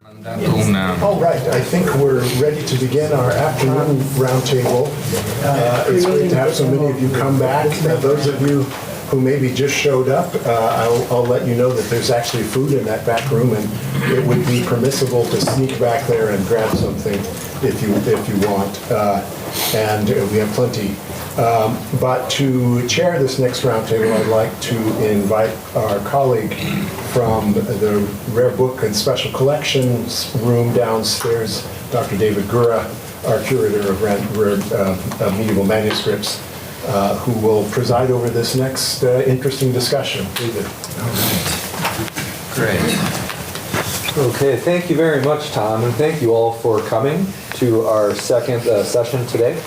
All right, I think we're ready to begin our afternoon roundtable. It's great to have so many of you come back. Those of you who maybe just showed up, I'll let you know that there's actually food in that back room, and it would be permissible to sneak back there and grab something if you want. And we have plenty. But to chair this next roundtable, I'd like to invite our colleague from the Rare Book and Special Collections room downstairs, Dr. David Gura, our curator of rare medieval manuscripts, who will preside over this next interesting discussion. David. All right. Great. Okay, thank you very much, Tom, and thank you all for coming to our second session today.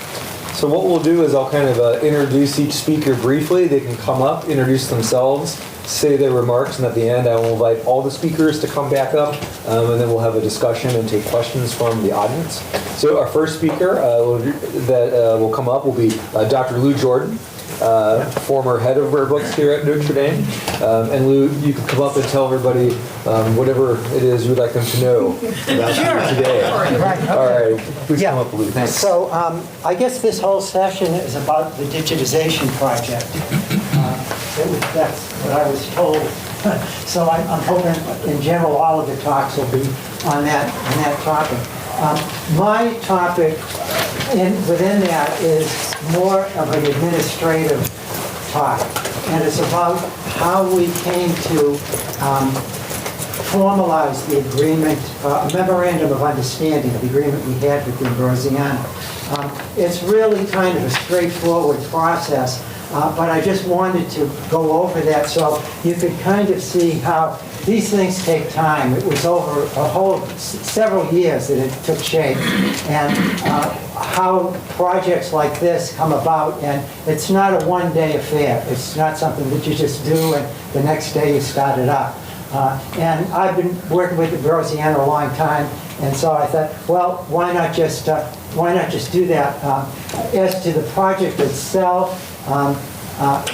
So what we'll do is I'll kind of introduce each speaker briefly. They can come up, introduce themselves, say their remarks, and at the end I will invite all the speakers to come back up, and then we'll have a discussion and take questions from the audience. So our first speaker that will come up will be Dr. Lou Jordan, former head of Rare Books here at Notre Dame. And Lou, you can come up and tell everybody whatever it is you'd like them to know about you today. Right. All right, please Yeah. come up, Lou. Thanks. So I guess this whole session is about the digitization project. That's what I was told. So I'm hoping, in general, all of the talks will be on that topic. My topic within that is more of an administrative talk, and it's about how we came to formalize the agreement, a memorandum of understanding, the agreement we had with Ambrosiana. It's really kind of a straightforward process, but I just wanted to go over that so you could kind of see how these things take time. It was over several years that it took shape, and how projects like this come about, and it's not a one-day affair. It's not something that you just do and the next day you start it up. And I've been working with Ambrosiana a long time, and so I thought, well, why not just do that? As to the project itself,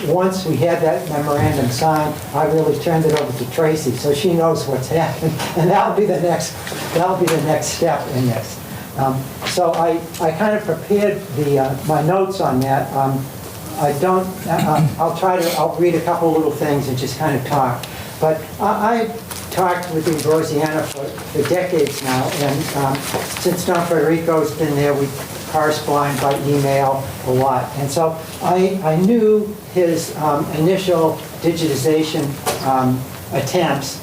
once we had that memorandum signed, I really turned it over to Tracy, so she knows what's happening, and that'll be the next step in this. So I kind of prepared my notes on that. I'll read a couple little things and just kind of talk. But I talked with Ambrosiana for decades now, and since Don Federico's been there, we correspond by email a lot. And so I knew his initial digitization attempts,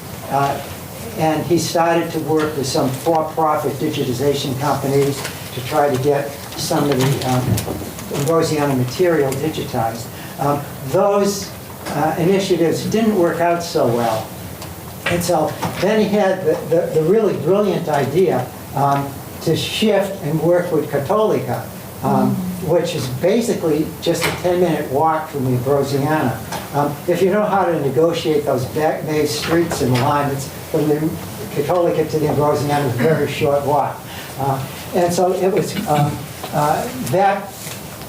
and he started to work with some for-profit digitization companies to try to get some of the Ambrosiana material digitized. Those initiatives didn't work out so well. And so then he had the really brilliant idea to shift and work with Cataloguing, which is basically just a 10-minute walk from the Ambrosiana. If you know how to negotiate those back maze streets in Milan, it's from the Cataloguing to the Ambrosiana is a very short walk. And so it was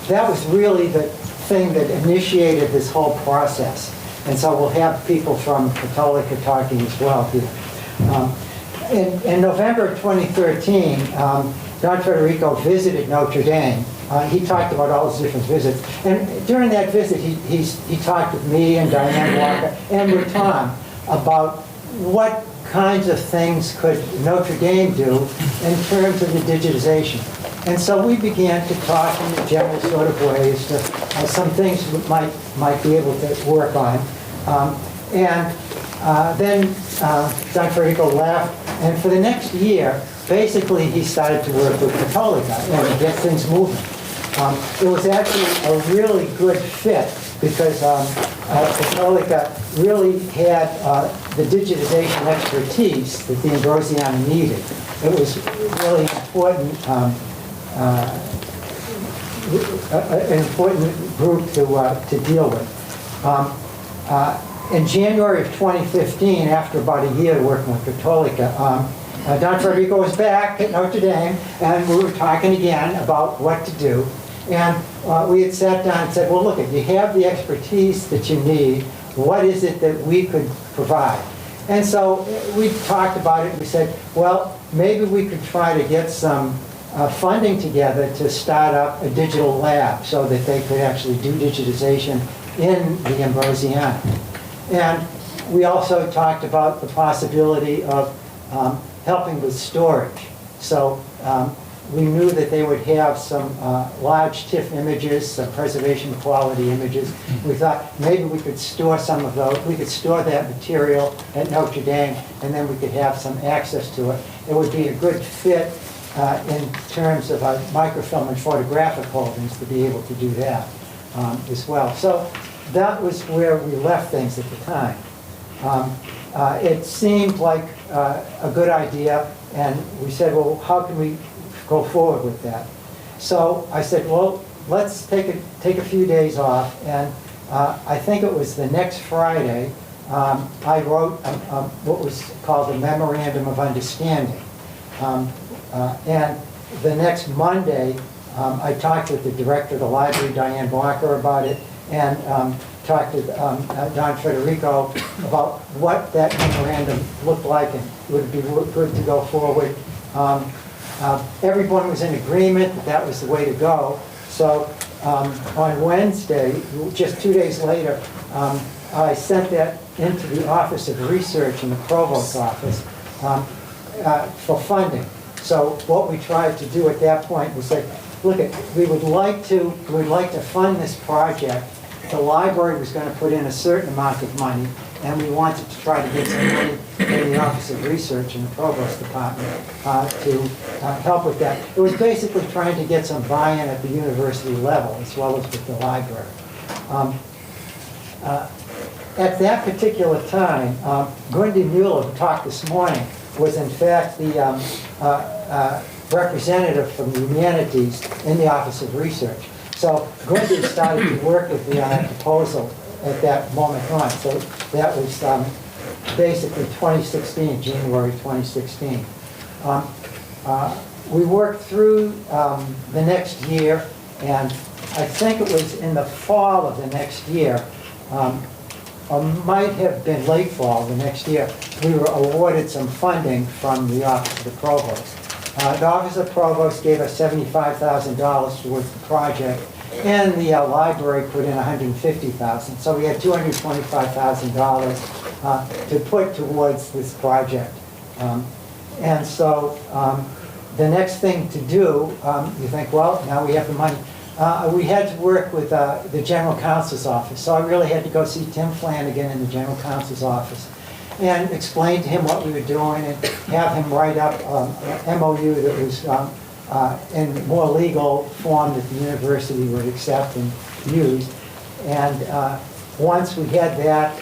that was really the thing that initiated this whole process. And so we'll have people from Cataloguing talking as well here. In November 2013, Don Federico visited Notre Dame. He talked about all his different visits. And during that visit, he talked with me and Diane Walker and with Tom about what kinds of things could Notre Dame do in terms of the digitization. And so we began to talk in a general sort of ways to some things we might be able to work on. Then Don Federico left, and for the next year, basically he started to work with Cataloguing and get things moving. It was actually a really good fit because Cataloguing really had the digitization expertise that the Ambrosiana needed. It was really an important group to deal with. In January of 2015, after about a year working with Cataloguing, Don Federico was back at Notre Dame, and we were talking again about what to do. And we had sat down and said, well, look, you have the expertise that you need. What is it that we could provide? And so we talked about it, and we said, well, maybe we could try to get some funding together to start up a digital lab so that they could actually do digitization in the Ambrosiana. And we also talked about the possibility of helping with storage. So we knew that they would have some large TIFF images, some preservation quality images. We thought maybe we could store some of those. We could store that material at Notre Dame, and then we could have some access to it. It would be a good fit in terms of our microfilm and photographic holdings to be able to do that as well. So that was where we left things at the time. It seemed like a good idea, and we said, well, how can we go forward with that? So I said, well, let's take a few days off, and I think it was the next Friday, I wrote what was called a Memorandum of Understanding. And the next Monday, I talked with the director of the library, Diane Barker, about it, and talked to Don Federico about what that memorandum looked like and would it be good to go forward. Everyone was in agreement that that was the way to go. So on Wednesday, just 2 days later, I sent that into the Office of Research in the Provost's office for funding. So what we tried to do at that point was say, look, we would like to fund this project. The library was going to put in a certain amount of money, and we wanted to try to get some money in the Office of Research in the Provost Department to help with that. It was basically trying to get some buy-in at the university level as well as with the library. At that particular time, Gundi Mueller, who talked this morning, was in fact the representative from the humanities in the Office of Research. So Gundi started to work with me on a proposal at that moment on. So that was basically 2016, January 2016. We worked through the next year, and I think it was in the fall of the next year, or might have been late fall the next year, we were awarded some funding from the Office of the Provost. The Office of the Provost gave us $75,000 towards the project, and the library put in $150,000. So we had $225,000 to put towards this project. And so the next thing to do, you think, well, now we have the money. We had to work with the General Counsel's office. So I really had to go see Tim Flanagan in the General Counsel's office and explain to him what we were doing and have him write up an MOU that was in more legal form that the university would accept and use. And once we had that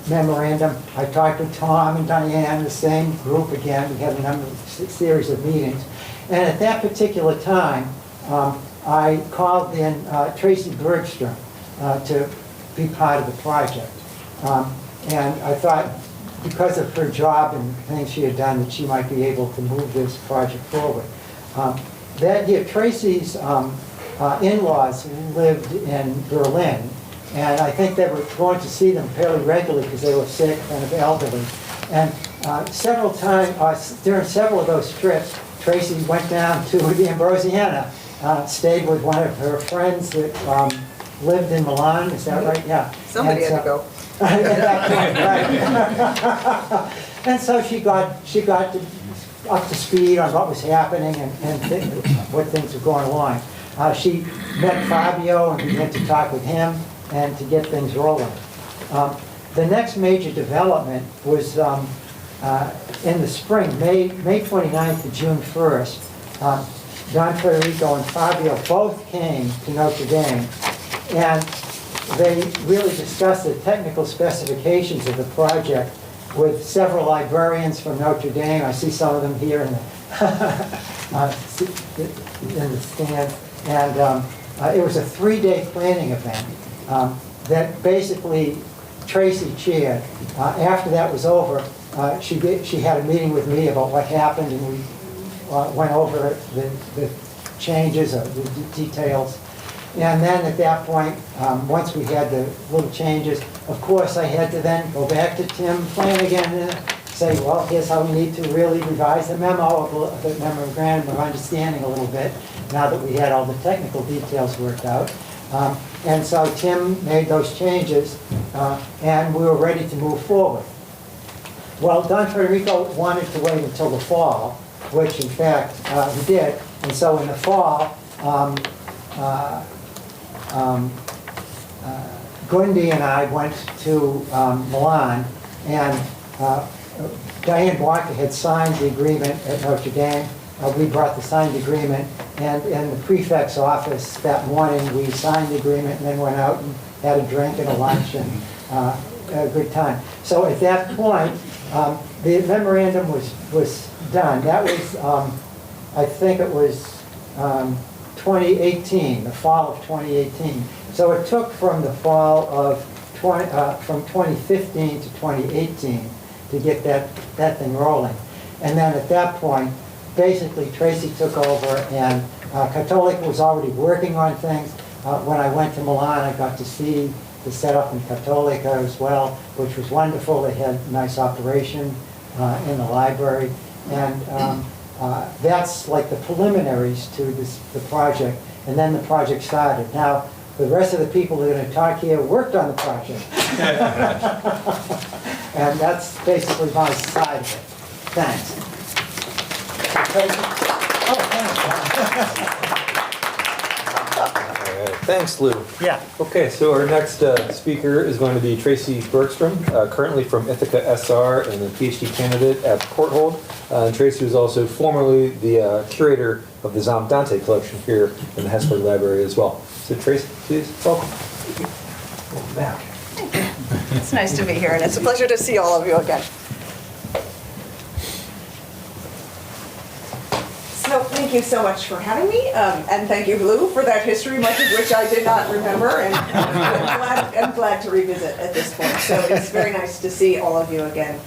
memorandum, I talked with Tom and Diane, the same group again. We had a series of meetings. And at that particular time, I called in Tracy Bergstrom to be part of the project. And I thought, because of her job and things she had done, that she might be able to move this project forward. That year, Tracy's in-laws lived in Berlin, and I think they were going to see them fairly regularly because they were sick and elderly. And several times, during several of those trips, Tracy went down to the Ambrosiana, stayed with one of her friends that lived in Milan. Is that right? Yeah. Somebody had to go. At that point, right. And so she got up to speed on what was happening and what things were going along. She met Fabio and began to talk with him and to get things rolling. The next major development was in the spring, May 29th to June 1st. Don Federico and Fabio both came to Notre Dame, and they really discussed the technical specifications of the project with several librarians from Notre Dame. I see some of them here in the, in the stand. And it was a 3-day planning event that basically Tracy chaired. After that was over, she had a meeting with me about what happened, and we went over the changes, the details. And then at that point, once we had the little changes, of course, I had to then go back to Tim Flanagan and say, well, here's how we need to really revise the the memorandum of understanding a little bit, now that we had all the technical details worked out. And so Tim made those changes, and we were ready to move forward. Well, Don Federico wanted to wait until the fall, which in fact he did. And so in the fall, Gundi and I went to Milan, and Diane Walker had signed the agreement at Notre Dame. We brought the signed agreement, and in the prefect's office that morning, we signed the agreement and then went out and had a drink and a lunch and a good time. So at that point, the memorandum was done. That was, I think it was 2018, the fall of 2018. So it took from the fall of from 2015 to 2018 to get that thing rolling. And then at that point, basically Tracy took over, and Cataloguing was already working on things. When I went to Milan, I got to see the setup in Cataloguing as well, which was wonderful. They had a nice operation in the library. And that's like the preliminaries to the project. And then the project started. Now, the rest of the people that are going to talk here worked on the project. And that's basically my side of it. Thanks. All right. Thanks, Lou. Yeah. Okay, so our next speaker is going to be Tracy Bergstrom, currently from Ithaka SR and a PhD candidate at Courthold. And Tracy was also formerly the curator of the Dante collection here in the Hesburgh Library as well. So Tracy, please, welcome. Welcome back. Thank you. It's nice to be here, and it's a pleasure to see all of you again. So thank you so much for having me, and thank you, Lou, for that history, much of which I did not remember, and I'm glad to revisit at this point. So it's very nice to see all of you again.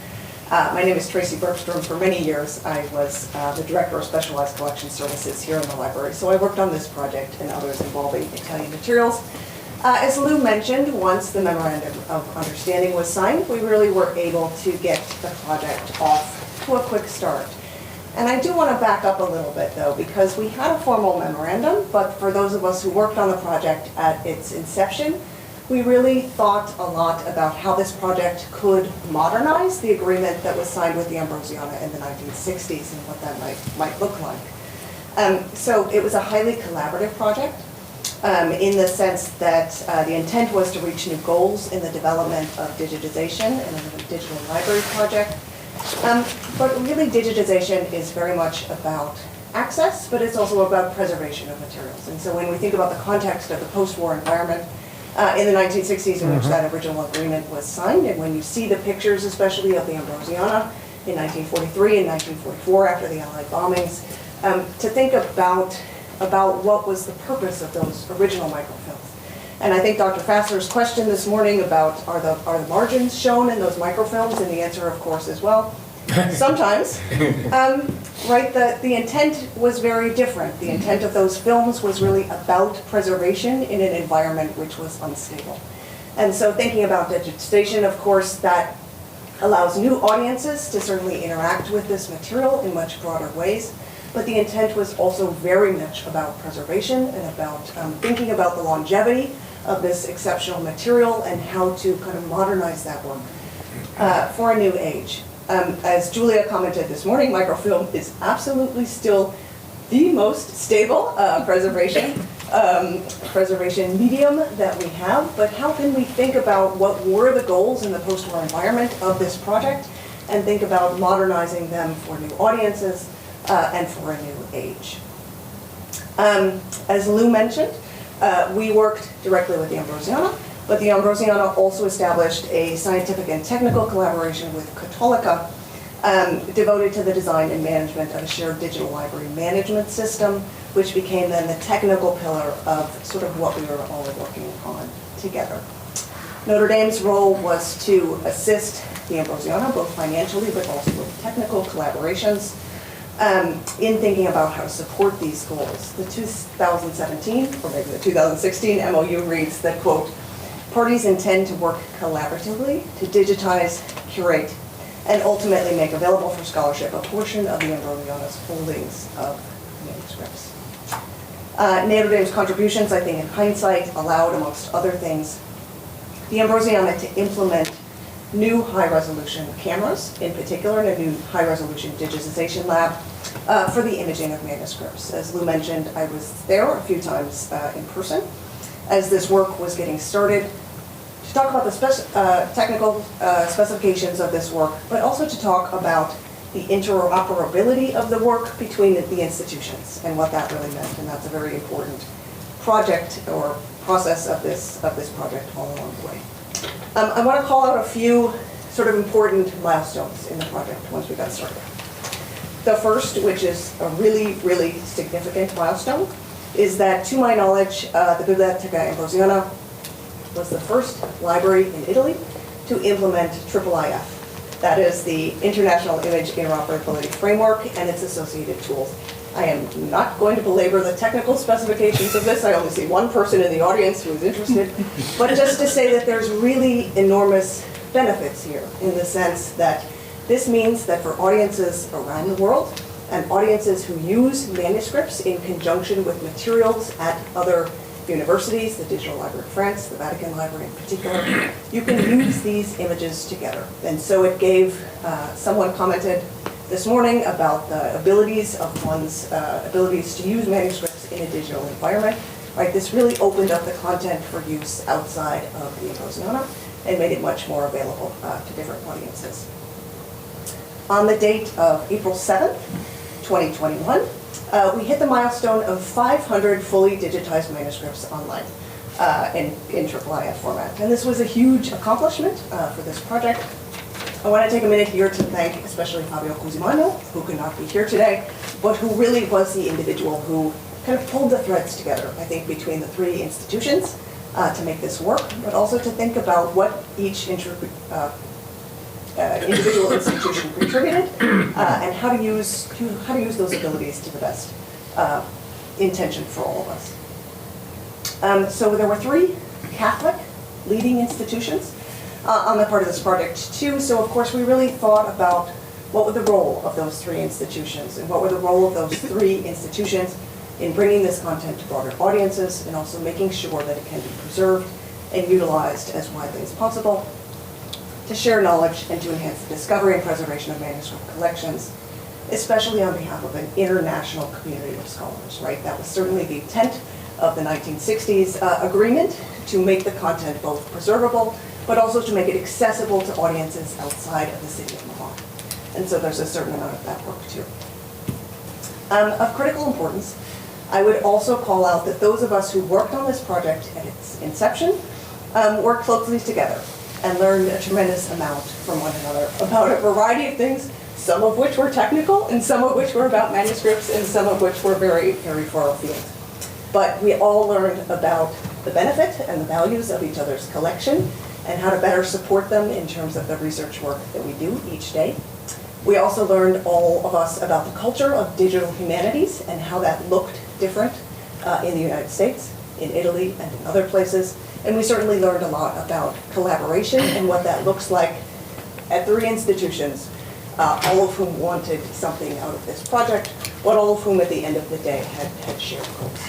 My name is Tracy Bergstrom. For many years, I was the Director of Specialized Collection Services here in the library. So I worked on this project and others involving Italian materials. As Lou mentioned, once the Memorandum of Understanding was signed, we really were able to get the project off to a quick start. And I do want to back up a little bit, though, because we had a formal memorandum, but for those of us who worked on the project at its inception, we really thought a lot about how this project could modernize the agreement that was signed with the Ambrosiana in the 1960s and what that might look like. So it was a highly collaborative project in the sense that the intent was to reach new goals in the development of digitization and a digital library project. But really digitization is very much about access, but it's also about preservation of materials. And so when we think about the context of the post-war environment, in the 1960s in which that original agreement was signed, and when you see the pictures, especially of the Ambrosiana in 1943 and 1944 after the Allied bombings, to think about what was the purpose of those original microfilms. And I think Dr. Fassler's question this morning about are the margins shown in those microfilms, and the answer, of course, is well, sometimes. Right, the intent was very different. The intent of those films was really about preservation in an environment which was unstable. And so thinking about digitization, of course, that allows new audiences to certainly interact with this material in much broader ways. But the intent was also very much about preservation and about thinking about the longevity of this exceptional material and how to kind of modernize that work for a new age. As Julia commented this morning, microfilm is absolutely still the most stable preservation medium that we have, but how can we think about what were the goals in the post-war environment of this project and think about modernizing them for new audiences and for a new age. As Lou mentioned, we worked directly with the Ambrosiana, but the Ambrosiana also established a scientific and technical collaboration with Cataloguing, devoted to the design and management of a shared digital library management system, which became then the technical pillar of sort of what we were all working on together. Notre Dame's role was to assist the Ambrosiana, both financially but also with technical collaborations, in thinking about how to support these goals. The 2017, or maybe the 2016 MOU reads that, quote, Parties intend to work collaboratively to digitize, curate, and ultimately make available for scholarship a portion of the Ambrosiana's holdings of manuscripts. Notre Dame's contributions, I think in hindsight, allowed, amongst other things, the Ambrosiana to implement new high-resolution cameras, in particular in a new high-resolution digitization lab for the imaging of manuscripts. As Lou mentioned, I was there a few times in person as this work was getting started to talk about the technical specifications of this work, but also to talk about the interoperability of the work between the institutions and what that really meant. And that's a very important project or process of this project all along the way. I want to call out a few sort of important milestones in the project once we got started. The first, which is a really, really significant milestone, is that, to my knowledge, the Biblioteca Ambrosiana was the first library in Italy to implement IIIF. That is the International Image Interoperability Framework and its associated tools. I am not going to belabor the technical specifications of this. I only see one person in the audience who is interested. But just to say that there's really enormous benefits here in the sense that this means that for audiences around the world and audiences who use manuscripts in conjunction with materials at other universities, the Digital Library of France, the Vatican Library in particular, you can use these images together. And so it gave, someone commented this morning about the abilities of one's abilities to use manuscripts in a digital environment. Right, this really opened up the content for use outside of the Ambrosiana and made it much more available to different audiences. On the date of April 7th, 2021, we hit the milestone of 500 fully digitized manuscripts online in IIIF format. And this was a huge accomplishment for this project. I want to take a minute here to thank especially Fabio Cusimano, who could not be here today, but who really was the individual who kind of pulled the threads together, I think, between the three institutions to make this work, but also to think about what each individual institution contributed and how to use those abilities to the best intention for all of us. So there were three Catholic leading institutions on the part of this project too. So of course we really thought about what were the role of those three institutions and what were the role of those three institutions in bringing this content to broader audiences and also making sure that it can be preserved and utilized as widely as possible to share knowledge and to enhance the discovery and preservation of manuscript collections, especially on behalf of an international community of scholars, right? That was certainly the intent of the 1960s agreement to make the content both preservable, but also to make it accessible to audiences outside of the city of Milan. And so there's a certain amount of that work too. Of critical importance, I would also call out that those of us who worked on this project at its inception worked closely together and learned a tremendous amount from one another about a variety of things, some of which were technical and some of which were about manuscripts and some of which were very, very far afield. But we all learned about the benefit and the values of each other's collection and how to better support them in terms of the research work that we do each day. We also learned, all of us, about the culture of digital humanities and how that looked different in the United States, in Italy, and in other places. And we certainly learned a lot about collaboration and what that looks like at three institutions, all of whom wanted something out of this project, but all of whom at the end of the day had shared goals.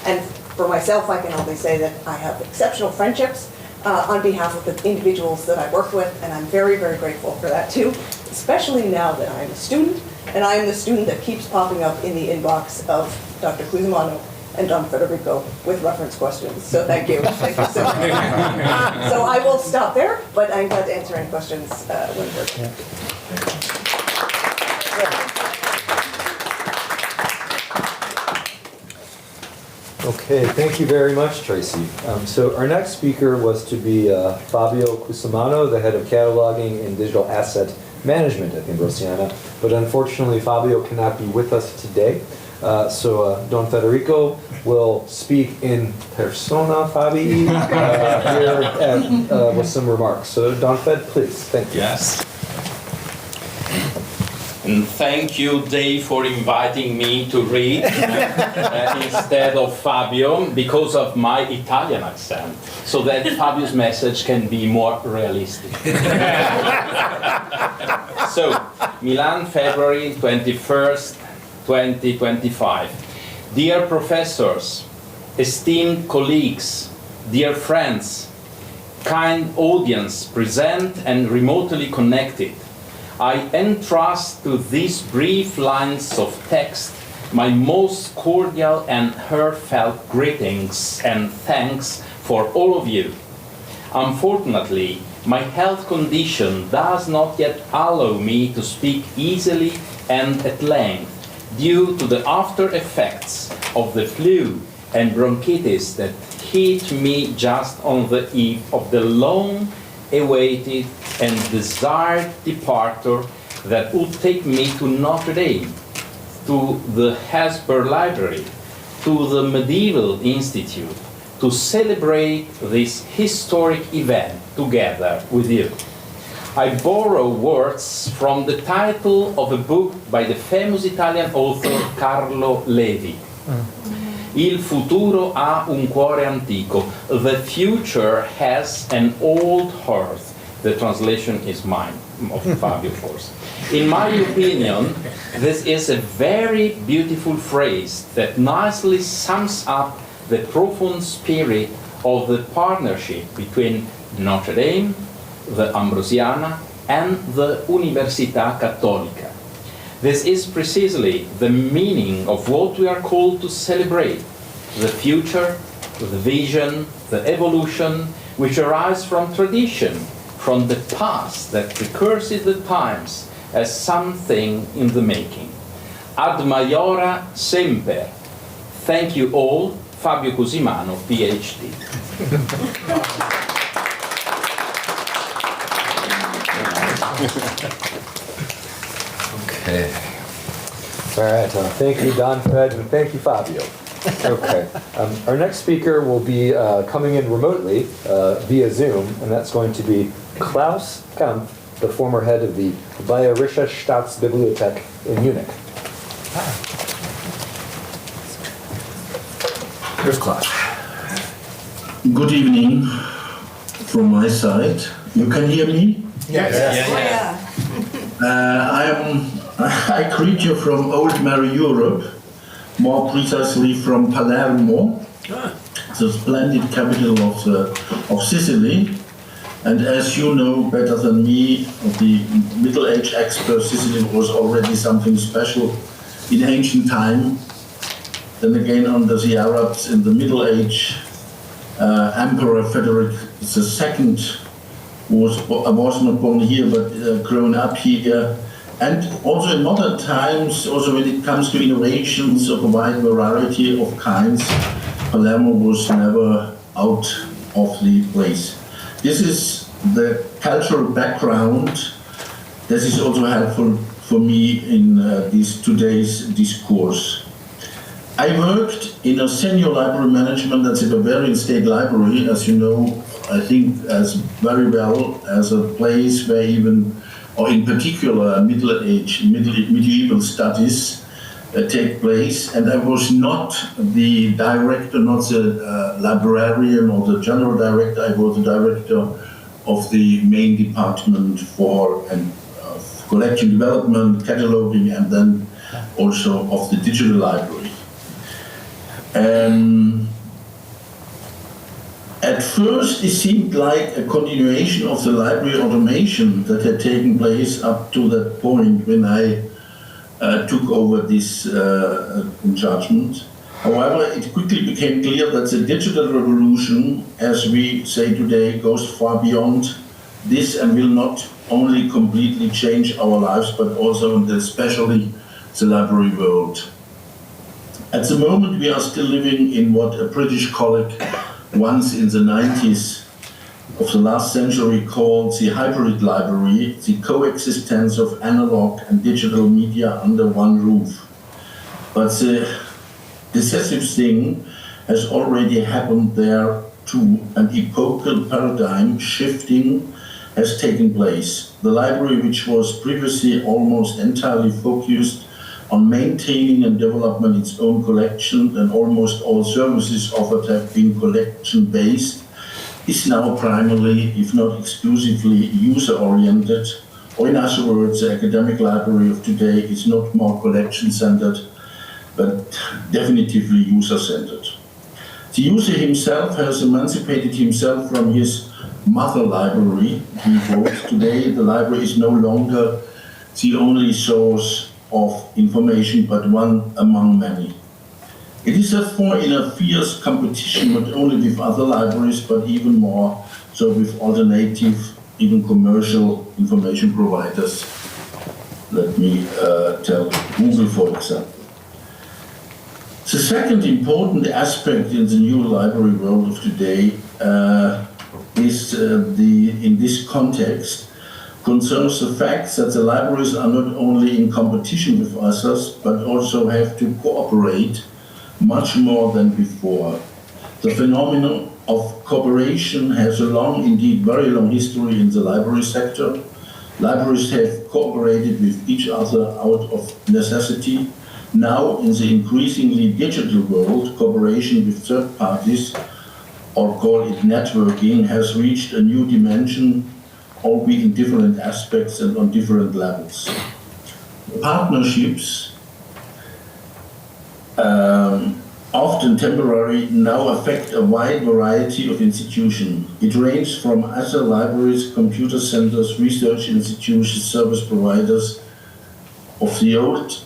And for myself, I can only say that I have exceptional friendships on behalf of the individuals that I work with, and I'm very, very grateful for that too, especially now that I'm a student, and I am the student that keeps popping up in the inbox of Dr. Cusimano and Don Federico with reference questions. So thank you so much. So I will stop there, but I'm glad to answer any questions when we're done. Okay, thank you very much, Tracy. So our next speaker was to be Fabio Cusimano, the head of cataloging and digital asset management at the Ambrosiana, but unfortunately Fabio cannot be with us today. So Don Federico will speak in persona, Fabi, here with some remarks. So Don Fed, please, thank you. Yes. And thank you, Dave, for inviting me to read instead of Fabio, because of my Italian accent, so that Fabio's message can be more realistic. So, Milan, February 21st, 2025. Dear professors, esteemed colleagues, dear friends, kind audience present and remotely connected, I entrust to these brief lines of text my most cordial and heartfelt greetings and thanks for all of you. Unfortunately, my health condition does not yet allow me to speak easily and at length due to the after effects of the flu and bronchitis that hit me just on the eve of the long-awaited and desired departure that would take me to Notre Dame, to the Hesburgh Library, to the Medieval Institute, to celebrate this historic event together with you. I borrow words from the title of a book by the famous Italian author Carlo Levi. Il futuro ha un cuore antico. The future has an old heart. The translation is mine, of Fabio, of course. In my opinion, this is a very beautiful phrase that nicely sums up the profound spirit of the partnership between Notre Dame, the Ambrosiana, and the Università Cattolica. This is precisely the meaning of what we are called to celebrate: the future, the vision, the evolution, which arise from tradition, from the past that precurses the times as something in the making. Ad maiora semper. Thank you all. Fabio Cusimano, PhD. Okay. All right, thank you, Don Fred, and thank you, Fabio. Okay, our next speaker will be coming in remotely via Zoom, and that's going to be Klaus Kempf, the former head of the Bayerische Staatsbibliothek in Munich. Here's Klaus. Good evening from my side. You can hear me? Yes. I greet you from old Mary Europe, more precisely from Palermo, the splendid capital of Sicily. And as you know better than me, the Middle Age expert, Sicily was already something special in ancient time. Then again, under the Arabs in the Middle Age, Emperor Frederick II was not born here, but grown up here. And also in modern times, also when it comes to innovations of a wide variety of kinds, Palermo was never out of the place. This is the cultural background. This is also helpful for me in today's discourse. I worked in a senior library management at the Bavarian State Library, as you know, I think as very well as a place where even, or in particular, medieval studies take place. And I was not the director, not the librarian or the general director. I was the director of the main department for collection development, cataloging, and then also of the digital library. At first, it seemed like a continuation of the library automation that had taken place up to that point when I took over this judgment. However, it quickly became clear that the digital revolution, as we say today, goes far beyond this and will not only completely change our lives, but also and especially the library world. At the moment, we are still living in what a British colleague once in the 90s of the last century called the hybrid library, the coexistence of analog and digital media under one roof. But the decisive thing has already happened there too, an epochal paradigm shifting has taken place. The library, which was previously almost entirely focused on maintaining and developing its own collection, and almost all services offered have been collection-based, is now primarily, if not exclusively, user-oriented, or in other words, the academic library of today is not more collection-centered, but definitively user-centered. The user himself has emancipated himself from his mother library. He wrote, today the library is no longer the only source of information, but one among many. It is therefore in a fierce competition not only with other libraries, but even more so with alternative, even commercial information providers. Let me tell Google, for example. The second important aspect in the new library world of today is in this context, concerns the fact that the libraries are not only in competition with others, but also have to cooperate much more than before. The phenomenon of cooperation has a long, indeed very long history in the library sector. Libraries have cooperated with each other out of necessity. Now, in the increasingly digital world, cooperation with third parties, or call it networking, has reached a new dimension, albeit in different aspects and on different levels. Partnerships, often temporary, now affect a wide variety of institutions. It ranges from other libraries, computer centers, research institutions, service providers of the old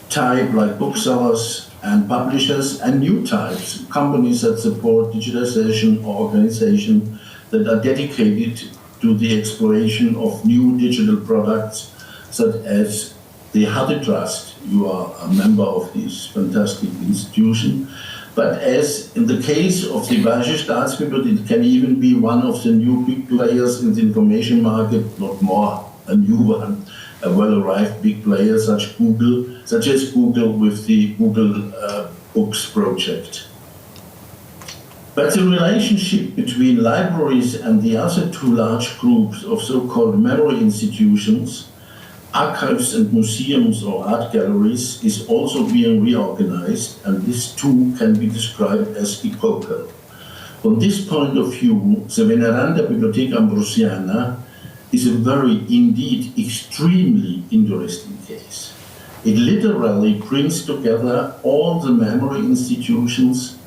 type, like booksellers and publishers, and new types, companies that support digitization or organizations that are dedicated to the exploration of new digital products, such as the Harte Trust. You are a member of this fantastic institution. But as in the case of the Bayerische Staatsbibliothek, it can even be one of the new big players in the information market, not more a new one, a well-arrived big player such as Google with the Google Books project. But the relationship between libraries and the other two large groups of so-called memory institutions, archives and museums or art galleries, is also being reorganized, and this too can be described as epochal. From this point of view, the Veneranda Biblioteca Ambrosiana is a very, indeed, extremely interesting case. It literally brings together all the memory institutions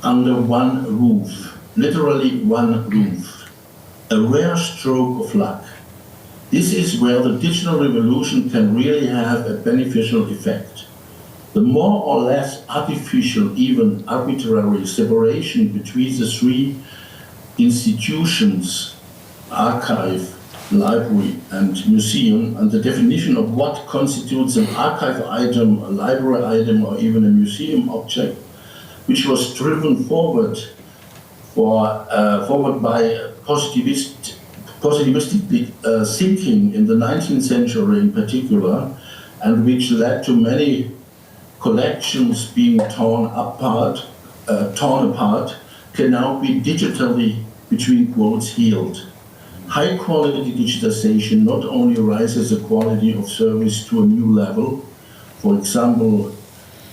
under one roof, literally one roof. A rare stroke of luck. This is where the digital revolution can really have a beneficial effect. The more or less artificial, even arbitrary separation between the three institutions, archive, library and museum, and the definition of what constitutes an archive item, a library item, or even a museum object, which was driven forward by positivistic thinking in the 19th century in particular, and which led to many collections being torn apart, can now be digitally, between quotes, healed. High quality digitization not only raises the quality of service to a new level, for example,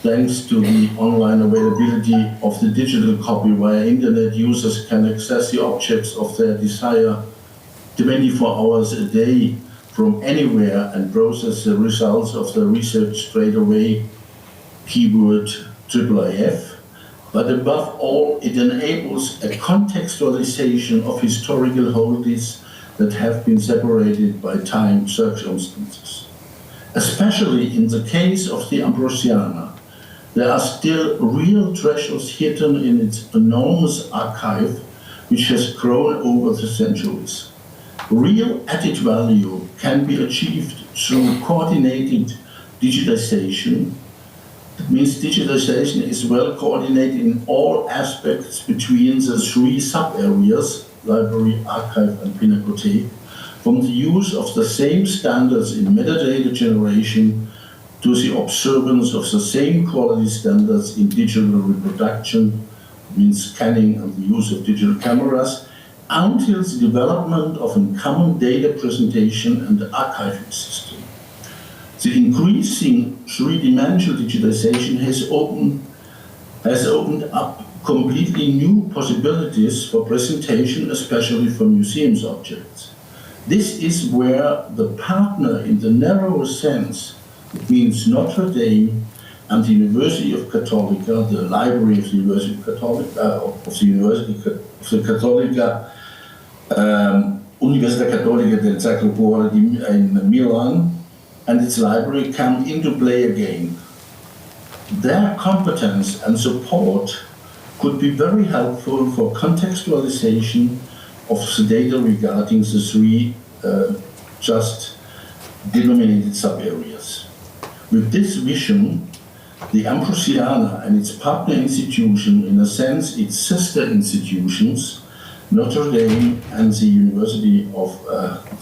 thanks to the online availability of the digital copy via internet, users can access the objects of their desire 24 hours a day from anywhere and process the results of the research straight away, keyword IIIF. But above all, it enables a contextualization of historical holdings that have been separated by time circumstances. Especially in the case of the Ambrosiana, there are still real treasures hidden in its enormous archive, which has grown over the centuries. Real added value can be achieved through coordinated digitization. That means digitization is well coordinated in all aspects between the three sub-areas, library, archive, and pinacothek, from the use of the same standards in metadata generation to the observance of the same quality standards in digital reproduction, means scanning and the use of digital cameras, until the development of a common data presentation and archiving system. The increasing three-dimensional digitization has opened up completely new possibilities for presentation, especially for museums objects. This is where the partner in the narrower sense, it means Notre Dame and the University of Cattolica, the library of the University of Cattolica, Università Cattolica del Sacro Cuore in Milan, and its library come into play again. Their competence and support could be very helpful for contextualization of the data regarding the three just denominated sub-areas. With this vision, the Ambrosiana and its partner institution, in a sense its sister institutions, Notre Dame and the University of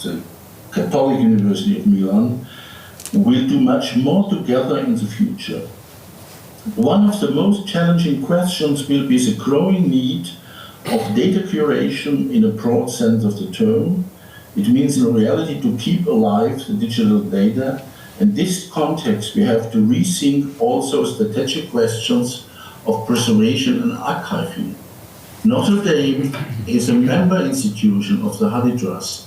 the Catholic University of Milan, will do much more together in the future. One of the most challenging questions will be the growing need of data curation in a broad sense of the term. It means in reality to keep alive the digital data. In this context, we have to rethink also strategic questions of preservation and archiving. Notre Dame is a member institution of the Hardy Trust.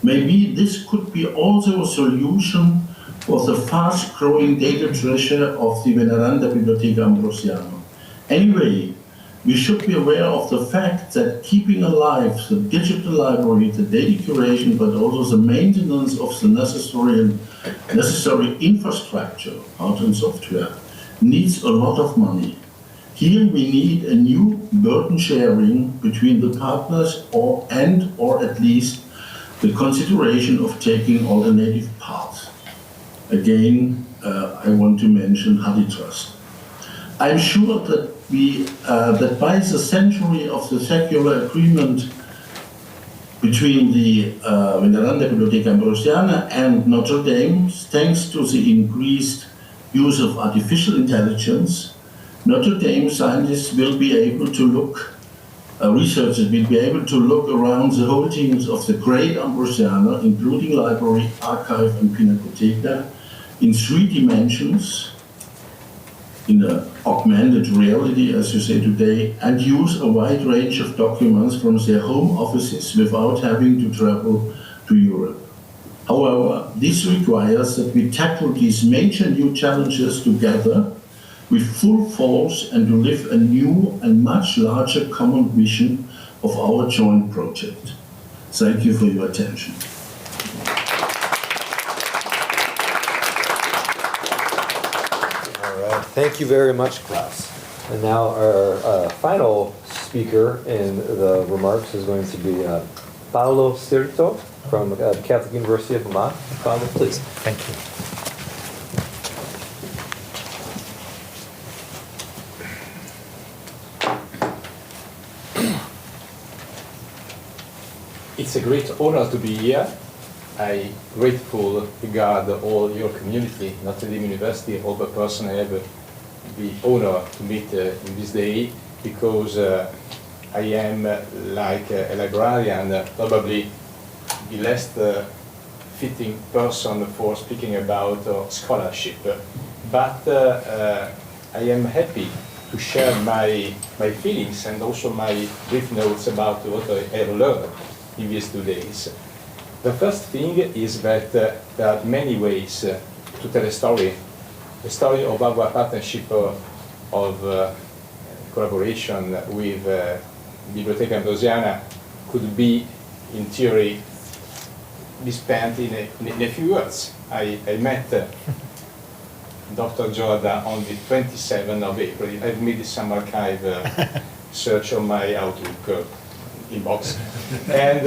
Maybe this could be also a solution for the fast-growing data treasure of the Veneranda Biblioteca Ambrosiana. Anyway, we should be aware of the fact that keeping alive the digital library, the data curation, but also the maintenance of the necessary infrastructure, hardware and software, needs a lot of money. Here we need a new burden sharing between the partners or at least the consideration of taking alternative paths. Again, I want to mention Hardy Trust. I'm sure that that by the century of the secular agreement between the Veneranda Biblioteca Ambrosiana and Notre Dame, thanks to the increased use of artificial intelligence, Notre Dame scientists will be able to look, researchers will be able to look around the holdings of the great Ambrosiana, including library, archive, and pinacoteca, in three dimensions, in the augmented reality, as you say today, and use a wide range of documents from their home offices without having to travel to Europe. However, this requires that we tackle these major new challenges together with full force and to live a new and much larger common vision of our joint project. Thank you for your attention. Thank you very much, Klaus. And now our final speaker in the remarks is going to be Paolo Stirto from the Catholic University of Milan. Paolo, please. Thank you. It's a great honor to be here. I'm grateful regard all your community, Notre Dame University, all the person I have the honor to meet in this day, because I am like a librarian, probably the less fitting person for speaking about scholarship. But I am happy to share my feelings and also my brief notes about what I have learned in these 2 days. The first thing is that there are many ways to tell a story. The story of our partnership of collaboration with Biblioteca Ambrosiana could be, in theory, be spent in a few words. I met Dr. Jordan on the 27th of April. I've made some archive search on my Outlook inbox. And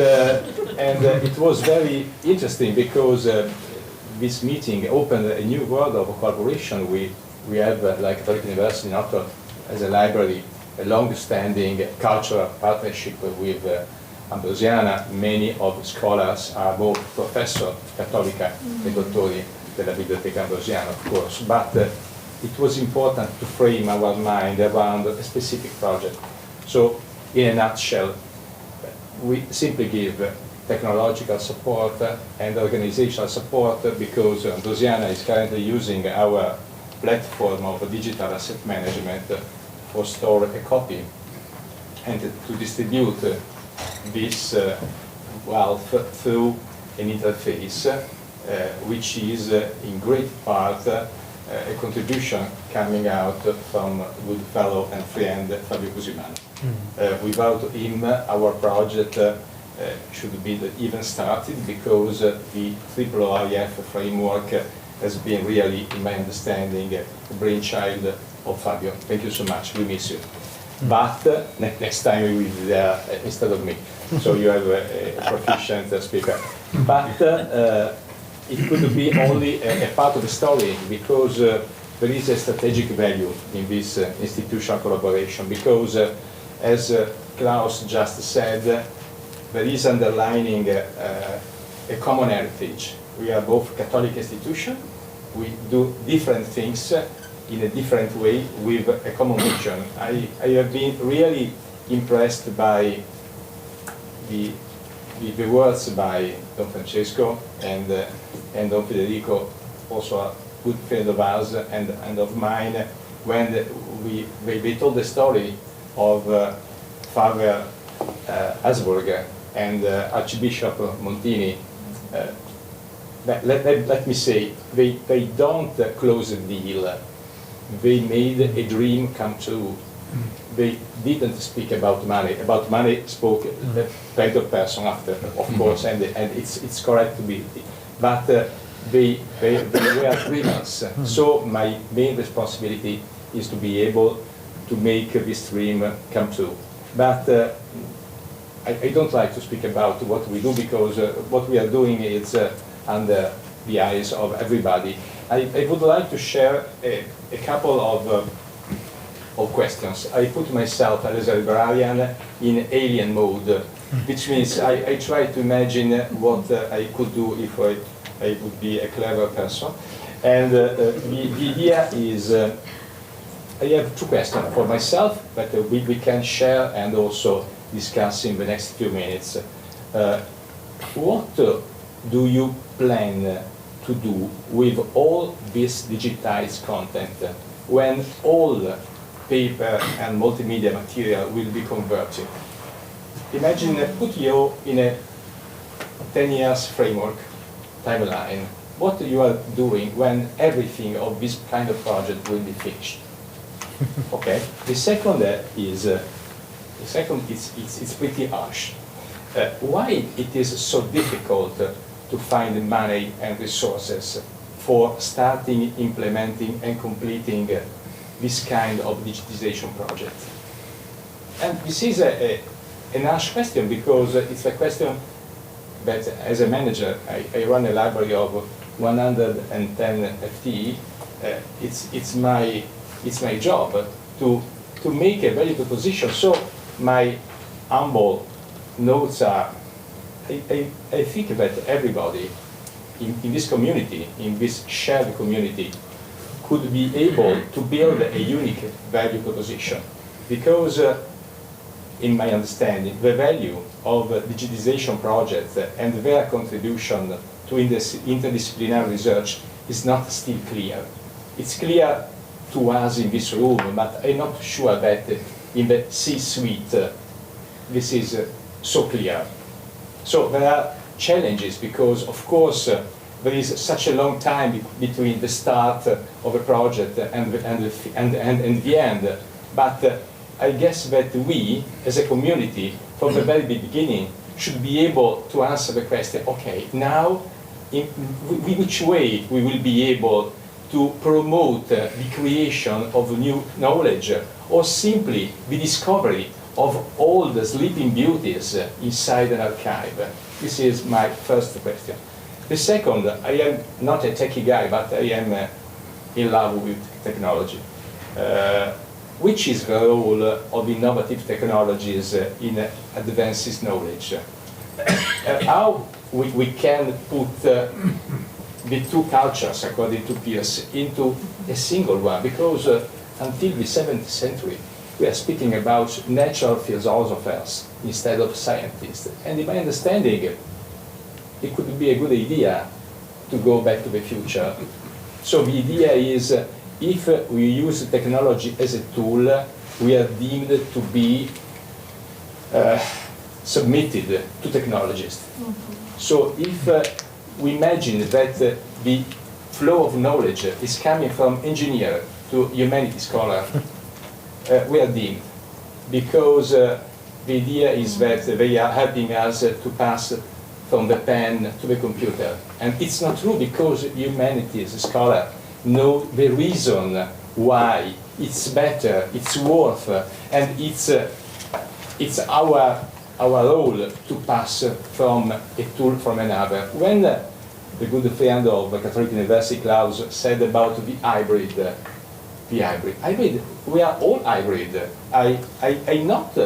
it was very interesting because this meeting opened a new world of collaboration. We have, like Catholic University, Notre, as a library, a long-standing cultural partnership with Ambrosiana. Many of the scholars are both professors, Cattolica, e dottori della Biblioteca Ambrosiana, of course. But it was important to frame our mind around a specific project. So, in a nutshell, we simply give technological support and organizational support because Ambrosiana is currently using our platform of digital asset management for store a copy and to distribute this wealth through an interface which is in great part a contribution coming out from good fellow and friend Fabio Cusimano. Without him, our project should be even started because the IIIF framework has been really, in my understanding, a brainchild of Fabio. Thank you so much. We miss you. But next time we will be there instead of me. So you have a proficient speaker. But it could be only a part of the story because there is a strategic value in this institutional collaboration because as Klaus just said, there is underlining a common heritage. We are both Catholic institutions. We do different things in a different way with a common mission. I have been really impressed by the words by Don Francesco and Don Federico, also a good friend of ours and of mine, when they told the story of Father Hesburgh and Archbishop Montini. Let me say, they don't close a deal. They made a dream come true. They didn't speak about money. About money spoke the kind of person after, of course, and it's correct to be. But they were dreamers. So my main responsibility is to be able to make this dream come true. But I don't like to speak about what we do because what we are doing is under the eyes of everybody. I would like to share a couple of questions. I put myself as a librarian in alien mode, which means I try to imagine what I could do if I would be a clever person. And the idea is, I have two questions for myself that we can share and also discuss in the next few minutes. What do you plan to do with all this digitized content when all paper and multimedia material will be converted? Imagine, put you in a 10 years framework, timeline, what you are doing when everything of this kind of project will be finished. Okay. The second is, it's pretty harsh. Why it is so difficult to find money and resources for starting, implementing, and completing this kind of digitization project? And this is a harsh question because it's a question that, as a manager, I run a library of 110 FTE. It's my job to make a value proposition. So my humble notes are, I think that everybody in this community, in this shared community, could be able to build a unique value proposition. Because in my understanding, the value of digitization projects and their contribution to interdisciplinary research is not still clear. It's clear to us in this room, but I'm not sure that in the C-suite this is so clear. So there are challenges because, of course, there is such a long time between the start of a project and the end. But I guess that we, as a community, from the very beginning, should be able to answer the question, okay, now, in which way we will be able to promote the creation of new knowledge, or simply the discovery of all the sleeping beauties inside an archive? This is my first question. The second, I am not a techie guy, but I am in love with technology. Which is the role of innovative technologies in advances knowledge? How we can put the two cultures, according to Pierce, into a single one? Because until the 7th century, we are speaking about natural philosophers instead of scientists. And in my understanding, it could be a good idea to go back to the future. So the idea is, if we use technology as a tool, we are deemed to be submitted to technologists. So if we imagine that the flow of knowledge is coming from engineer to humanities scholar, we are deemed, because the idea is that they are helping us to pass from the pen to the computer. And it's not true, because humanities scholar know the reason why it's better, it's worth, and it's our role to pass from a tool from another. When the good friend of Catholic University, Klaus, said about the hybrid, we are all hybrid. I'm not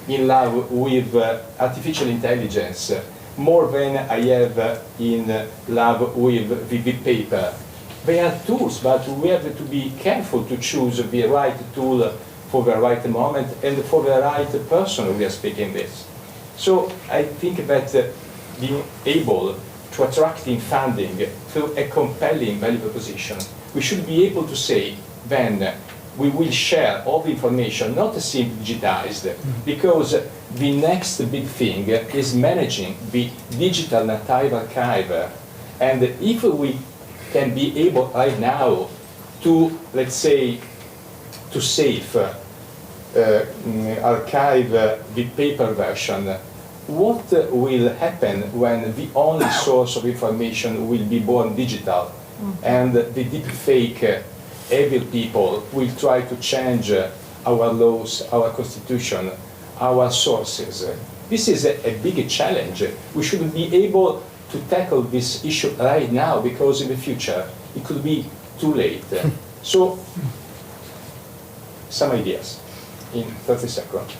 in love with artificial intelligence more than I have in love with the paper. They are tools, but we have to be careful to choose the right tool for the right moment and for the right person we are speaking with. So I think that being able to attract in funding through a compelling value proposition, we should be able to say then we will share all the information, not simply digitized, because the next big thing is managing the digital native archive. And if we can be able right now to, let's say, to save archive the paper version, what will happen when the only source of information will be born digital, and the deep fake evil people will try to change our laws, our constitution, our sources? This is a big challenge. We should be able to tackle this issue right now, because in the future it could be too late. So, some ideas in 30 seconds.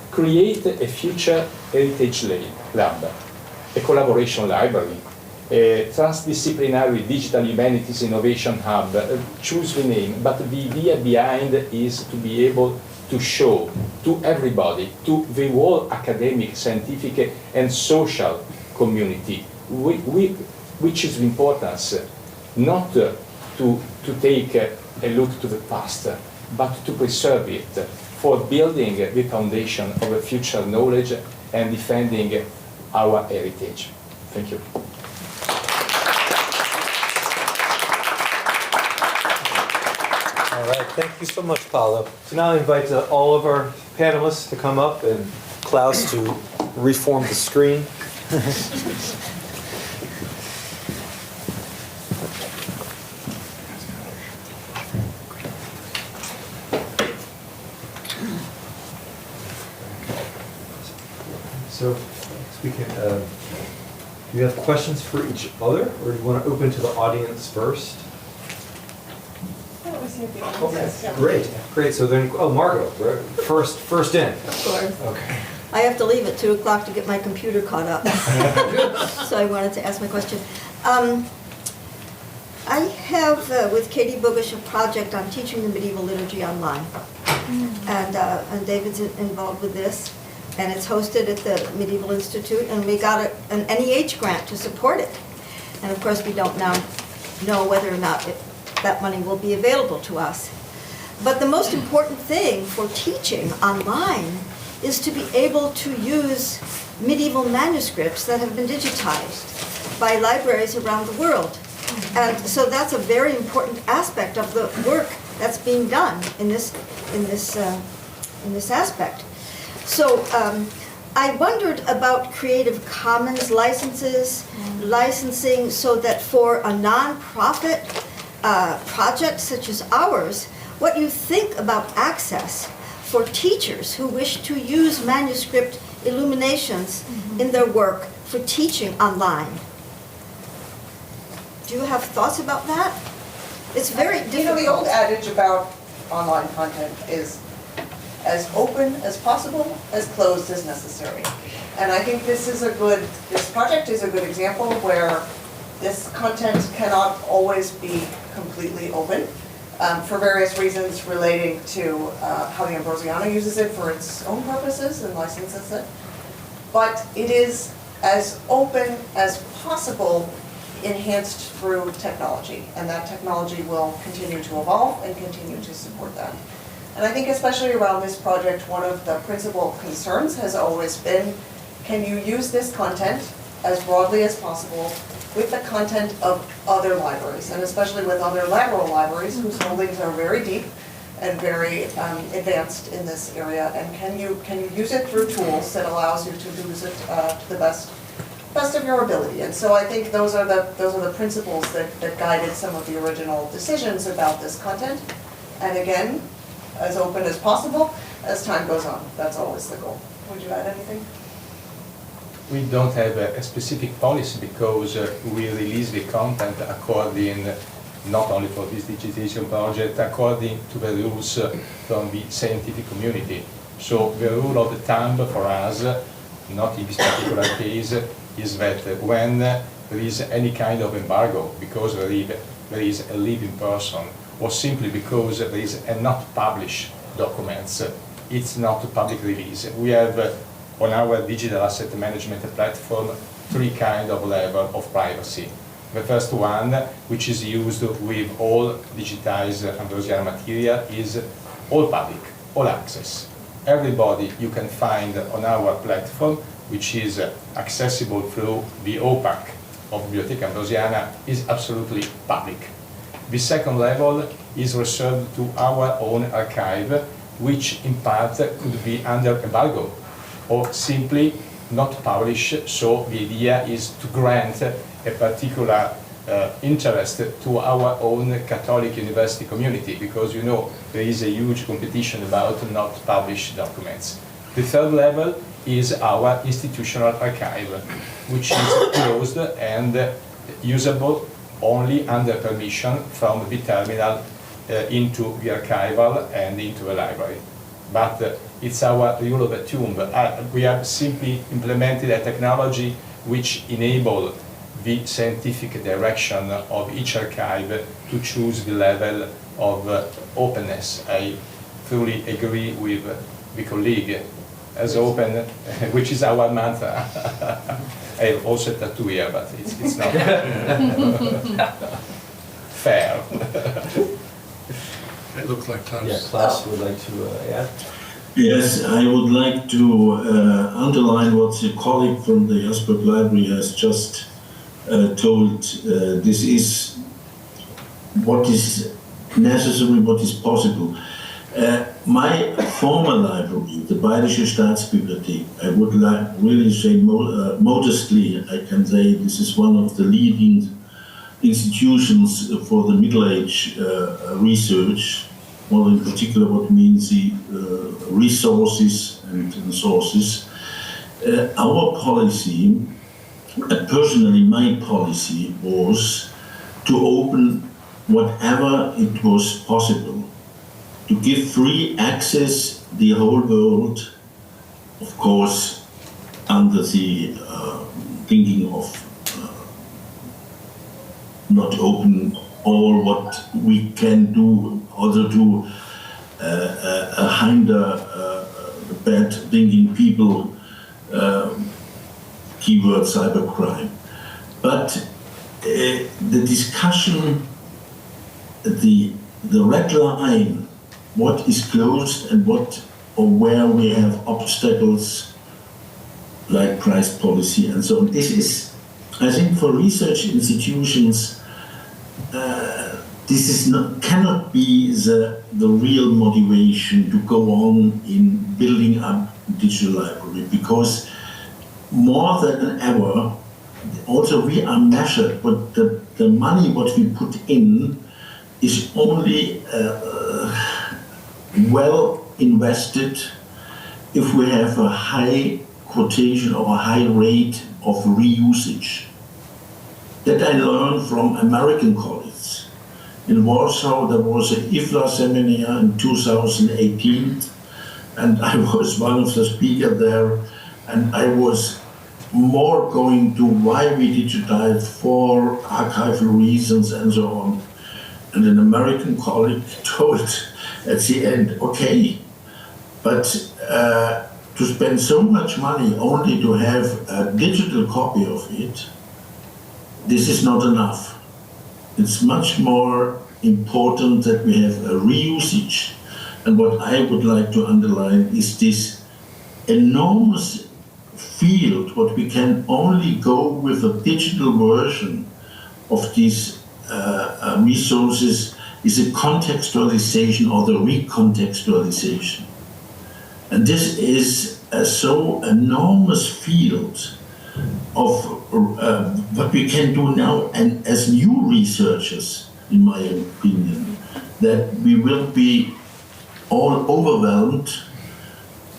Create a future heritage lab, a collaboration library, a transdisciplinary digital humanities innovation hub. Choose the name, but the idea behind is to be able to show to everybody, to the whole academic, scientific, and social community, which is the importance, not to take a look to the past, but to preserve it for building the foundation of a future knowledge and defending our heritage. Thank you. All right, thank you so much, Paolo. So now I invite all of our panelists to come up, and Klaus to reform the screen. So we can, do you have questions for each other, or do you want to open to the audience first? Okay, great. So then, Margot, first in. Of course. Okay. I have to leave at 2 o'clock to get my computer caught up. So I wanted to ask my question. I have, with Katie Bogish, a project on teaching the medieval liturgy online. And David's involved with this. And it's hosted at the Medieval Institute. And we got an NEH grant to support it. And of course, we don't now know whether or not that money will be available to us. But the most important thing for teaching online is to be able to use medieval manuscripts that have been digitized by libraries around the world. And so that's a very important aspect of the work that's being done in this aspect. So I wondered about Creative Commons licenses, licensing, so that for a nonprofit project such as ours, what you think about access for teachers who wish to use manuscript illuminations in their work for teaching online. Do you have thoughts about that? It's very difficult. You know, the old adage about online content is as open as possible, as closed as necessary. And I think this project is a good example where this content cannot always be completely open. for various reasons relating to how the Ambrosiana uses it for its own purposes and licenses it. But it is as open as possible, enhanced through technology, and that technology will continue to evolve and continue to support that. And I think especially around this project, one of the principal concerns has always been, can you use this content as broadly as possible with the content of other libraries, and especially with other lateral libraries whose holdings are very deep and very advanced in this area, and can you use it through tools that allows you to use it to the best of your ability. And so I think those are the principles that guided some of the original decisions about this content. And again, as open as possible as time goes on. That's always the goal. Would you add anything? We don't have a specific policy because we release the content according, not only for this digitization project, according to the rules from the scientific community. So the rule of the thumb for us, not in this particular case, is that when there is any kind of embargo, because there is a living person, or simply because there is a not published documents, it's not a public release. We have on our digital asset management platform 3 kinds of level of privacy. The first one, which is used with all digitized Ambrosiana material, is all public, all access. Everybody you can find on our platform, which is accessible through the OPAC of Biblioteca Ambrosiana, is absolutely public. The second level is reserved to our own archive, which in part could be under embargo or simply not published. So the idea is to grant a particular interest to our own Catholic university community, because you know there is a huge competition about not published documents. The third level is our institutional archive, which is closed and usable only under permission from the terminal into the archival and into the library. But it's our rule of the thumb. We have simply implemented a technology which enables the scientific direction of each archive to choose the level of openness. I fully agree with the colleague. As open, which is our mantra. I have also a tattoo here, but it's not fair. It looks like Klaus. Yeah, Klaus would like to add. Yes, I would like to underline what the colleague from the Hesburgh Library has just told. This is what is necessary, what is possible. My former library, the Bayerische Staatsbibliothek, I would like really say modestly, I can say this is one of the leading institutions for the Middle Age research, more in particular what means the resources and sources. Our policy, personally my policy, was to open whatever it was possible, to give free access the whole world, of course, under the thinking of not open all what we can do, other to hinder bad thinking people, keyword cybercrime. But the discussion, the red line, what is closed and what or where we have obstacles like price policy and so on. This is, I think, for research institutions, this is cannot be the real motivation to go on in building up digital library, because more than ever, also we are measured, but the money what we put in is only well invested if we have a high quotation or a high rate of reusage. That I learned from American colleagues. In Warsaw there was an IFLA seminar in 2018, and I was one of the speakers there, and I was more going to why we digitize for archival reasons and so on. and an American colleague told at the end, okay, but to spend so much money only to have a digital copy of it, this is not enough. It's much more important that we have a reusage. And what I would like to underline is this enormous field, what we can only go with a digital version of these resources is a contextualization or the recontextualization. And this is a so enormous field of what we can do now, and as new researchers, in my opinion, that we will be all overwhelmed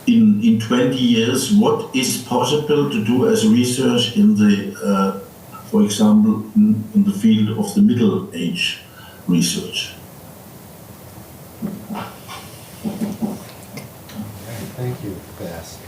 in 20 years what is possible to do as research in the, for example, in the field of the Middle Age research. Thank you, Bass.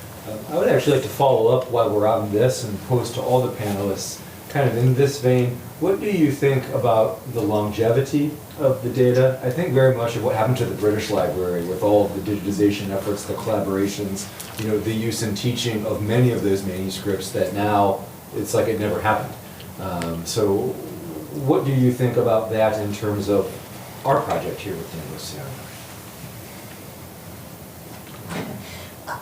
I would actually like to follow up while we're on this and pose to all the panelists, kind of in this vein, what do you think about the longevity of the data? I think very much of what happened to the British Library with all of the digitization efforts, the collaborations, you know, the use and teaching of many of those manuscripts that now it's like it never happened. So what do you think about that in terms of our project here with Ambrosiana?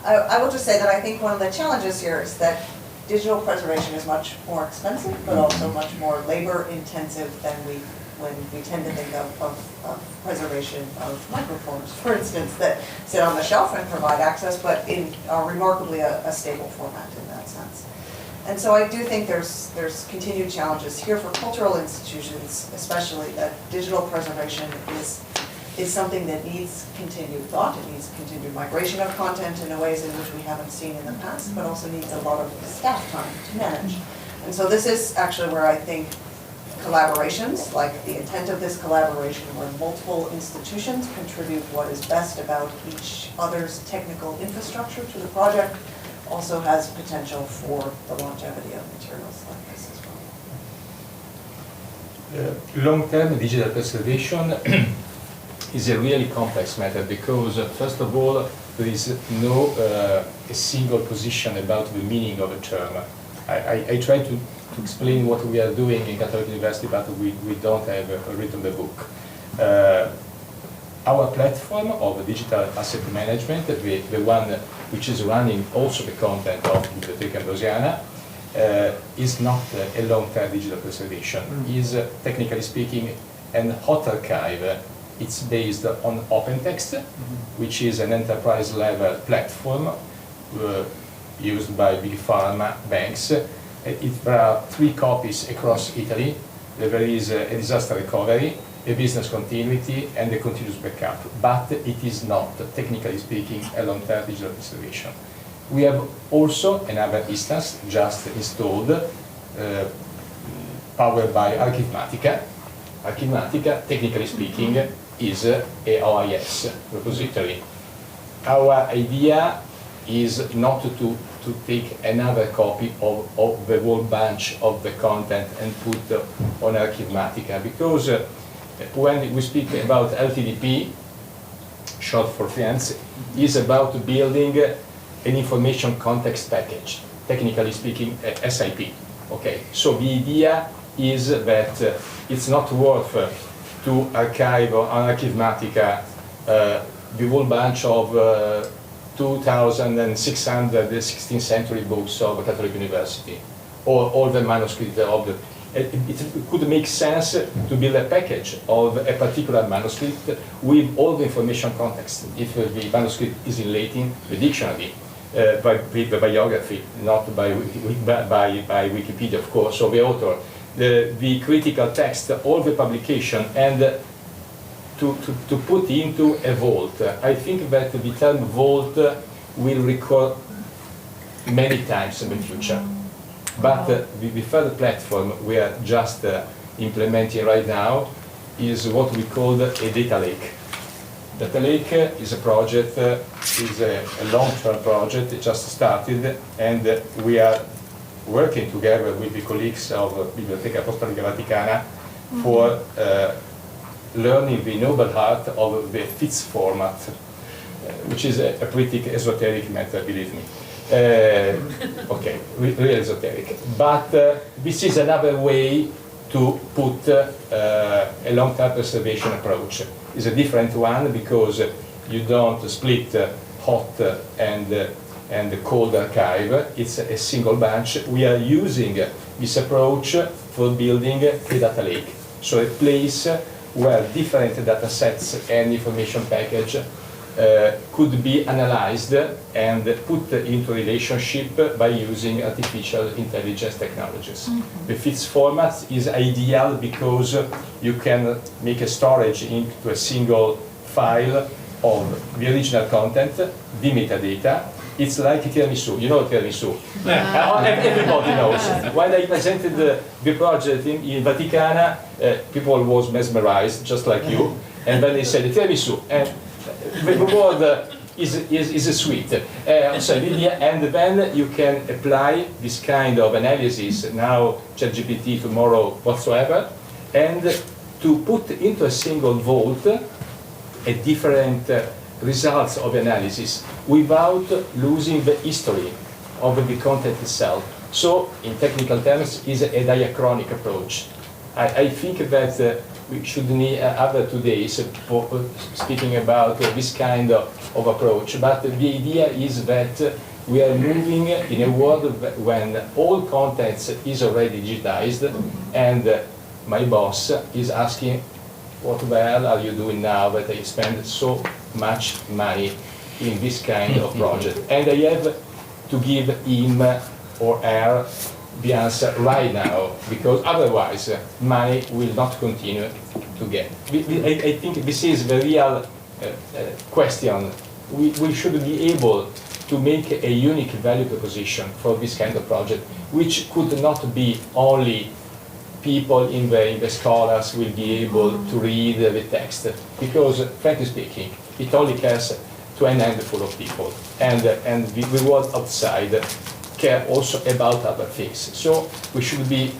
I will just say that I think one of the challenges here is that digital preservation is much more expensive, but also much more labor intensive than when we tend to think of preservation of microforms, for instance, that sit on the shelf and provide access, but in remarkably a stable format in that sense. And so I do think there's continued challenges here for cultural institutions, especially that digital preservation is something that needs continued thought. It needs continued migration of content in ways in which we haven't seen in the past, but also needs a lot of staff time to manage. And so this is actually where I think collaborations, like the intent of this collaboration, where multiple institutions contribute what is best about each other's technical infrastructure to the project, also has potential for the longevity of materials like this as well. Long-term digital preservation is a really complex matter because, first of all, there is no a single position about the meaning of a term. I try to explain what we are doing in Catholic University, but we don't have written the book. Our platform of digital asset management, the one which is running also the content of Biblioteca Ambrosiana, is not a long-term digital preservation. Is technically speaking an hot archive. It's based on OpenText, which is an enterprise-level platform used by big pharma banks. There are 3 copies across Italy. There is a disaster recovery, a business continuity, and a continuous backup. But it is not, technically speaking, a long-term digital preservation. We have also another instance just installed, powered by Archivmatica. Archivmatica, technically speaking, is a OIS repository. Our idea is not to take another copy of the whole bunch of the content and put on Archivmatica, because when we speak about LTDP, short for friends, is about building an information context package, technically speaking, SIP. Okay, so the idea is that it's not worth to archive on Archivmatica the whole bunch of 2,600 16th century books of Catholic University, or all the manuscripts of the. It could make sense to build a package of a particular manuscript with all the information context. If the manuscript is in Latin, the dictionary, with the biography, not by Wikipedia, of course, or the author, the critical text, all the publication, and to put into a vault. I think that the term vault will recur many times in the future. But the third platform we are just implementing right now is what we call a data lake. Data lake is a project, is a long-term project. It just started, and we are working together with the colleagues of Biblioteca Vaticana for learning the noble art of the FITS format, which is a pretty esoteric matter, believe me. Okay, really esoteric. But this is another way to put a long-term preservation approach. It's a different one because you don't split hot and cold archive. It's a single bunch. We are using this approach for building a data lake. So a place where different data sets and information package could be analyzed and put into relationship by using artificial intelligence technologies. The FITS format is ideal because you can make a storage into a single file of the original content, the metadata. It's like tiramisu. You know tiramisu? Everybody knows. When I presented the project in Vaticana, people was mesmerized, just like you, and then they said tiramisu. And the word is sweet. And then you can apply this kind of analysis, now ChatGPT, tomorrow whatsoever, and to put into a single vault a different results of analysis without losing the history of the content itself. So, in technical terms, is a diachronic approach. I think that we should need other 2 days for speaking about this kind of approach. But the idea is that we are moving in a world when all content is already digitized, and my boss is asking, what the hell are you doing now that I spend so much money in this kind of project? And I have to give him or her the answer right now, because otherwise money will not continue to get. I think this is the real question. We should be able to make a unique value proposition for this kind of project, which could not be only people in the scholars will be able to read the text, because frankly speaking, it only cares to an handful of people, and the world outside care also about other things. So we should be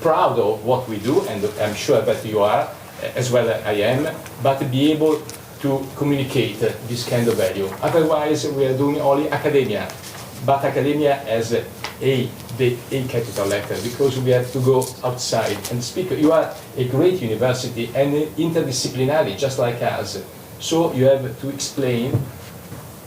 proud of what we do, and I'm sure that you are, as well as I am, but be able to communicate this kind of value. Otherwise, we are doing only academia, but academia as a capital letter, because we have to go outside and speak. You are a great university and interdisciplinary, just like us. So you have to explain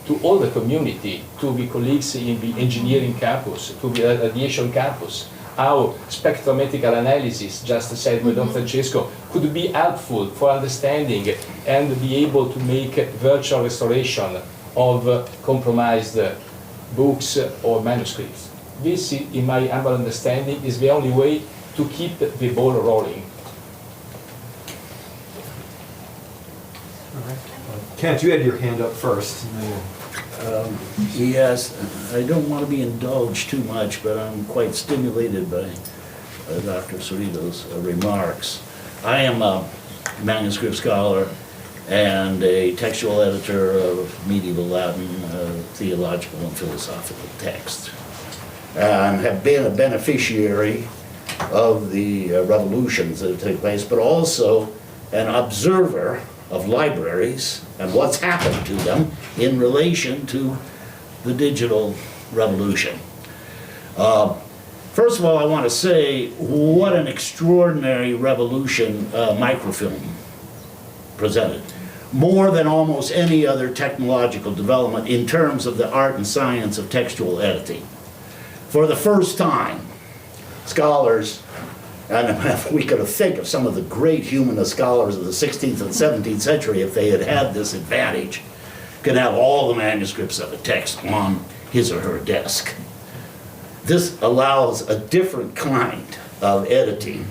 to all the community, to the colleagues in the engineering campus, to the radiation campus, how spectrometrical analysis, just said by Don Francesco, could be helpful for understanding and be able to make virtual restoration of compromised books or manuscripts. This, in my humble understanding, is the only way to keep the ball rolling. Kent, you had your hand up first. Yes, I don't want to be indulged too much, but I'm quite stimulated by Dr. Cerrito's remarks. I am a manuscript scholar and a textual editor of medieval Latin, theological and philosophical texts, and have been a beneficiary of the revolutions that have taken place, but also an observer of libraries and what's happened to them in relation to the digital revolution. First of all, I want to say what an extraordinary revolution microfilm presented. More than almost any other technological development in terms of the art and science of textual editing. For the first time, scholars, and if we could have think of some of the great humanist scholars of the 16th and 17th century, if they had had this advantage, could have all the manuscripts of a text on his or her desk. This allows a different kind of editing,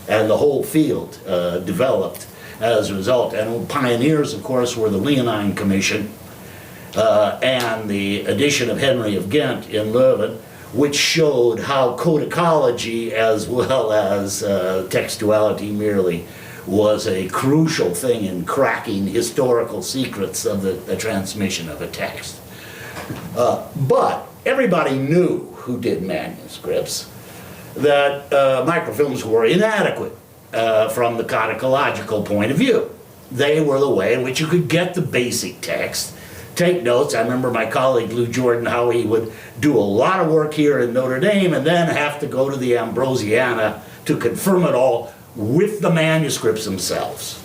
and the whole field developed as a result. And pioneers, of course, were the Leonine Commission and the edition of Henry of Ghent in Leuven, which showed how codicology as well as textuality merely was a crucial thing in cracking historical secrets of the transmission of a text. But everybody knew who did manuscripts that microfilms were inadequate from the codicological point of view. They were the way in which you could get the basic text, take notes. I remember my colleague Lou Jordan, how he would do a lot of work here in Notre Dame and then have to go to the Ambrosiana to confirm it all with the manuscripts themselves.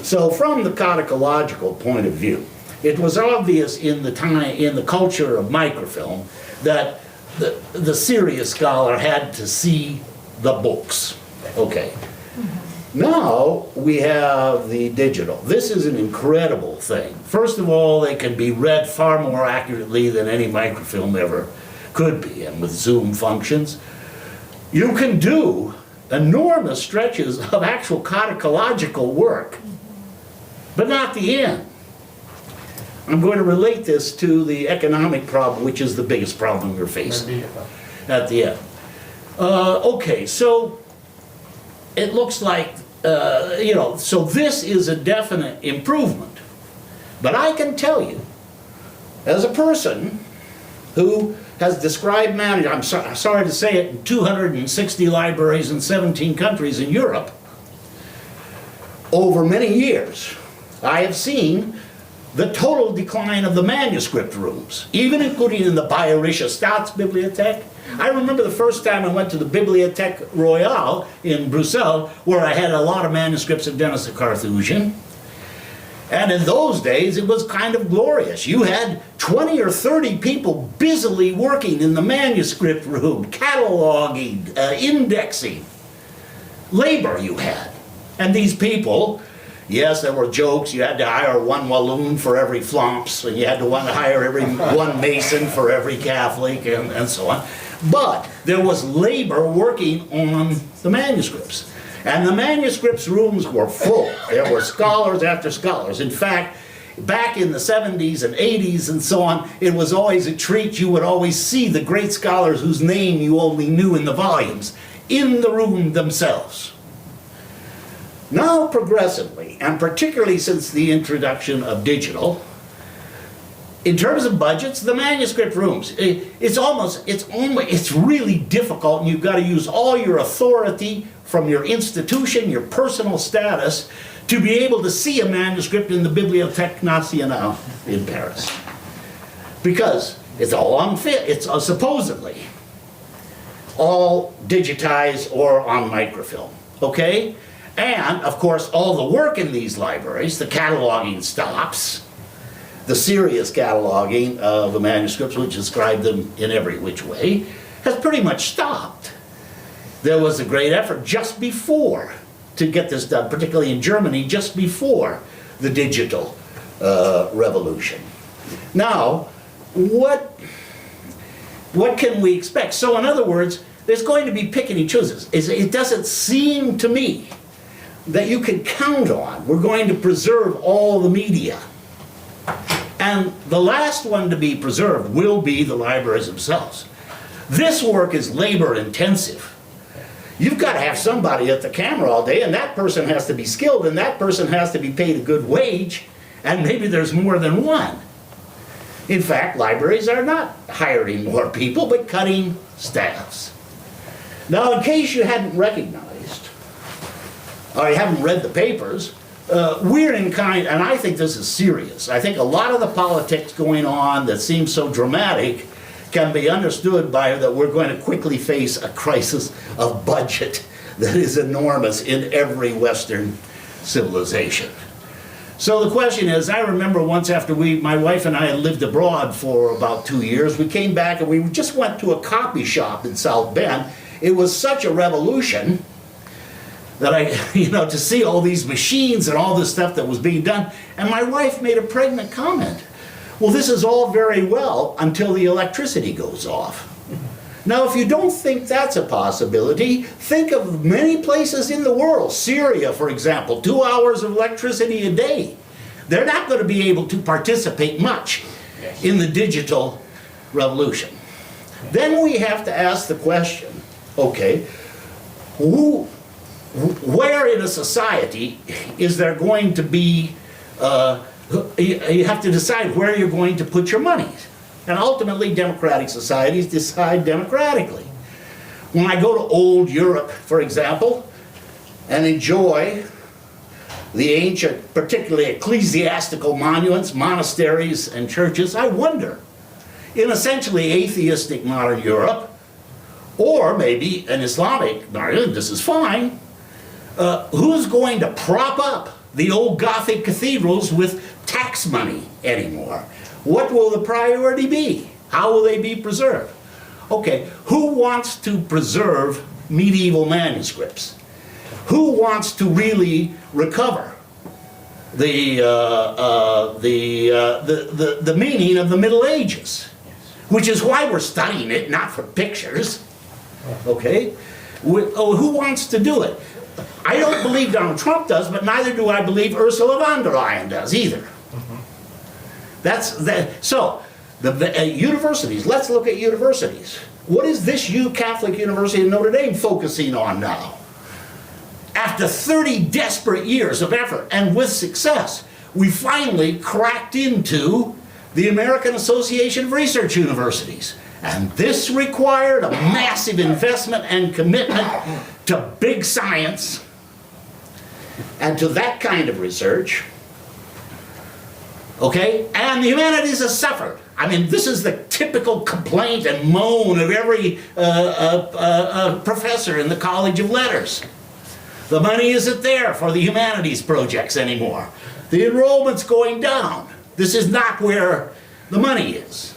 So from the codicological point of view, it was obvious in the culture of microfilm that the serious scholar had to see the books. Okay. Now we have the digital. This is an incredible thing. First of all, they can be read far more accurately than any microfilm ever could be, and with zoom functions. You can do enormous stretches of actual codicological work, but not the end. I'm going to relate this to the economic problem, which is the biggest problem we're facing at the end. Okay, so it looks like, so this is a definite improvement. But I can tell you, as a person who has described I'm sorry to say it, in 260 libraries in 17 countries in Europe, over many years, I have seen the total decline of the manuscript rooms, even including in the Bayerische Staatsbibliothek. I remember the first time I went to the Biblioteca Royale in Brussels, where I had a lot of manuscripts of Dennis the Carthusian. And in those days, it was kind of glorious. You had 20 or 30 people busily working in the manuscript room, cataloging, indexing. Labor you had. And these people, yes, there were jokes. You had to hire one Walloon for every Flomps, and you had to hire one Mason for every Catholic, and so on. But there was labor working on the manuscripts. And the manuscripts rooms were full. There were scholars after scholars. In fact, back in the 70s and 80s and so on, it was always a treat. You would always see the great scholars whose name you only knew in the volumes in the room themselves. Now progressively, and particularly since the introduction of digital, in terms of budgets, the manuscript rooms, it's really difficult, and you've got to use all your authority from your institution, your personal status, to be able to see a manuscript in the Biblioteca Nationale in Paris. Because it's all unfit, it's supposedly all digitized or on microfilm, okay? And, of course, all the work in these libraries, the cataloging stops. The serious cataloging of the manuscripts, which describe them in every which way, has pretty much stopped. There was a great effort just before to get this done, particularly in Germany, just before the digital revolution. Now, what can we expect? So, in other words, there's going to be picking and chooses. It doesn't seem to me that you can count on. We're going to preserve all the media. And the last one to be preserved will be the libraries themselves. This work is labor intensive. You've got to have somebody at the camera all day, and that person has to be skilled, and that person has to be paid a good wage, and maybe there's more than one. In fact, libraries are not hiring more people, but cutting staffs. Now, in case you hadn't recognized, or you haven't read the papers, we're in kind, and I think this is serious. I think a lot of the politics going on that seems so dramatic can be understood by that we're going to quickly face a crisis of budget that is enormous in every Western civilization. So the question is, I remember once after my wife and I had lived abroad for about 2 years, we came back and we just went to a copy shop in South Bend. It was such a revolution that to see all these machines and all this stuff that was being done, and my wife made a pregnant comment. Well, this is all very well until the electricity goes off. Now, if you don't think that's a possibility, think of many places in the world. Syria, for example, 2 hours of electricity a day. They're not going to be able to participate much in the digital revolution. Then we have to ask the question, okay, where in a society is there going to be, you have to decide where you're going to put your money. And ultimately, democratic societies decide democratically. When I go to old Europe, for example, and enjoy the ancient, particularly ecclesiastical monuments, monasteries, and churches, I wonder, in essentially atheistic modern Europe, or maybe an Islamic, this is fine, who's going to prop up the old Gothic cathedrals with tax money anymore? What will the priority be? How will they be preserved? Okay, who wants to preserve medieval manuscripts? Who wants to really recover the meaning of the Middle Ages? Which is why we're studying it, not for pictures. Okay? Who wants to do it? I don't believe Donald Trump does, but neither do I believe Ursula von der Leyen does either. So, universities, let's look at universities. What is this Catholic University in Notre Dame focusing on now? After 30 desperate years of effort and with success, we finally cracked into the American Association of Research Universities. And this required a massive investment and commitment to big science and to that kind of research. Okay? And the humanities has suffered. I mean, this is the typical complaint and moan of every professor in the College of Letters. The money isn't there for the humanities projects anymore. The enrollment's going down. This is not where the money is.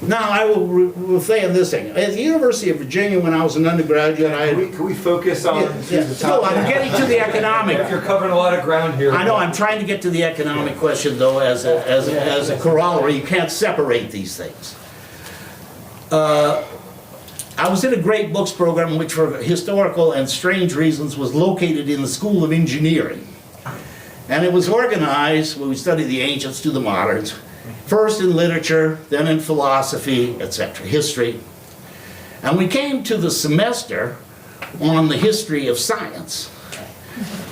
Now, I will say this thing. At the University of Virginia, when I was an undergraduate, Can we focus on the No, topic? I'm getting to the economic. You're covering a lot of ground here. I know, I'm trying to get to the economic question, though, as a corollary. You can't separate these things. I was in a great books program, which for historical and strange reasons was located in the School of Engineering. And it was organized, when we studied the ancients to the moderns, first in literature, then in philosophy, etc., history. And we came to the semester on the history of science.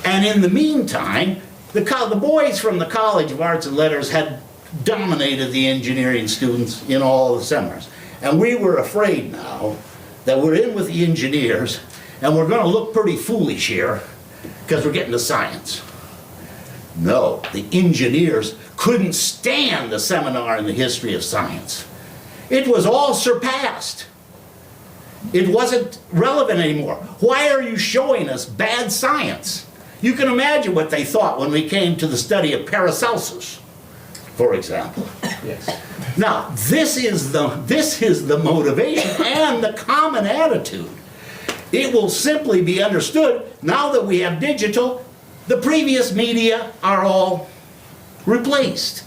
And in the meantime, the boys from the College of Arts and Letters had dominated the engineering students in all the seminars. And we were afraid now that we're in with the engineers and we're going to look pretty foolish here because we're getting to science. No, the engineers couldn't stand the seminar in the history of science. It was all surpassed. It wasn't relevant anymore. Why are you showing us bad science? You can imagine what they thought when we came to the study of Paracelsus, for example. Yes. Now, this is the motivation and the common attitude. It will simply be understood now that we have digital, the previous media are all replaced.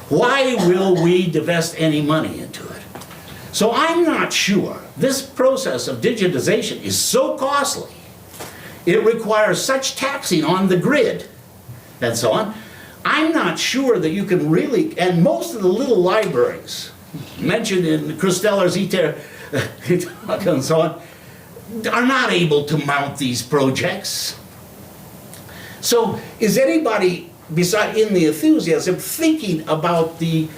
Why will we divest any money into it? So I'm not sure. This process of digitization is so costly. It requires such taxing on the grid and so on. I'm not sure that you can really, and most of the little libraries mentioned in Christeller's Ithaka and so on, are not able to mount these projects. So is anybody in the enthusiasm thinking about in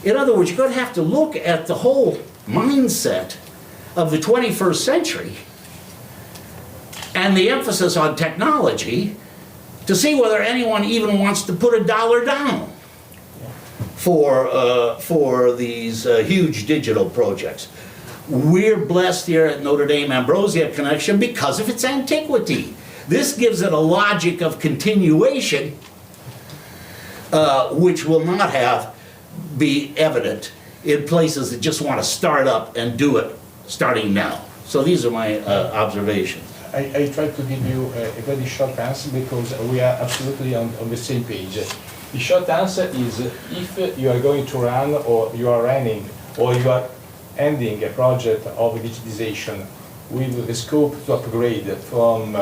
other words, you're going to have to look at the whole mindset of the 21st century and the emphasis on technology to see whether anyone even wants to put $1 down for these huge digital projects. We're blessed here at Notre Dame Ambrosia Connection because of its antiquity. This gives it a logic of continuation which will not be evident in places that just want to start up and do it starting now. So these are my observations. I try to give you a very short answer because we are absolutely on the same page. The short answer is if you are going to run or you are running or you are ending a project of digitization with the scope to upgrade from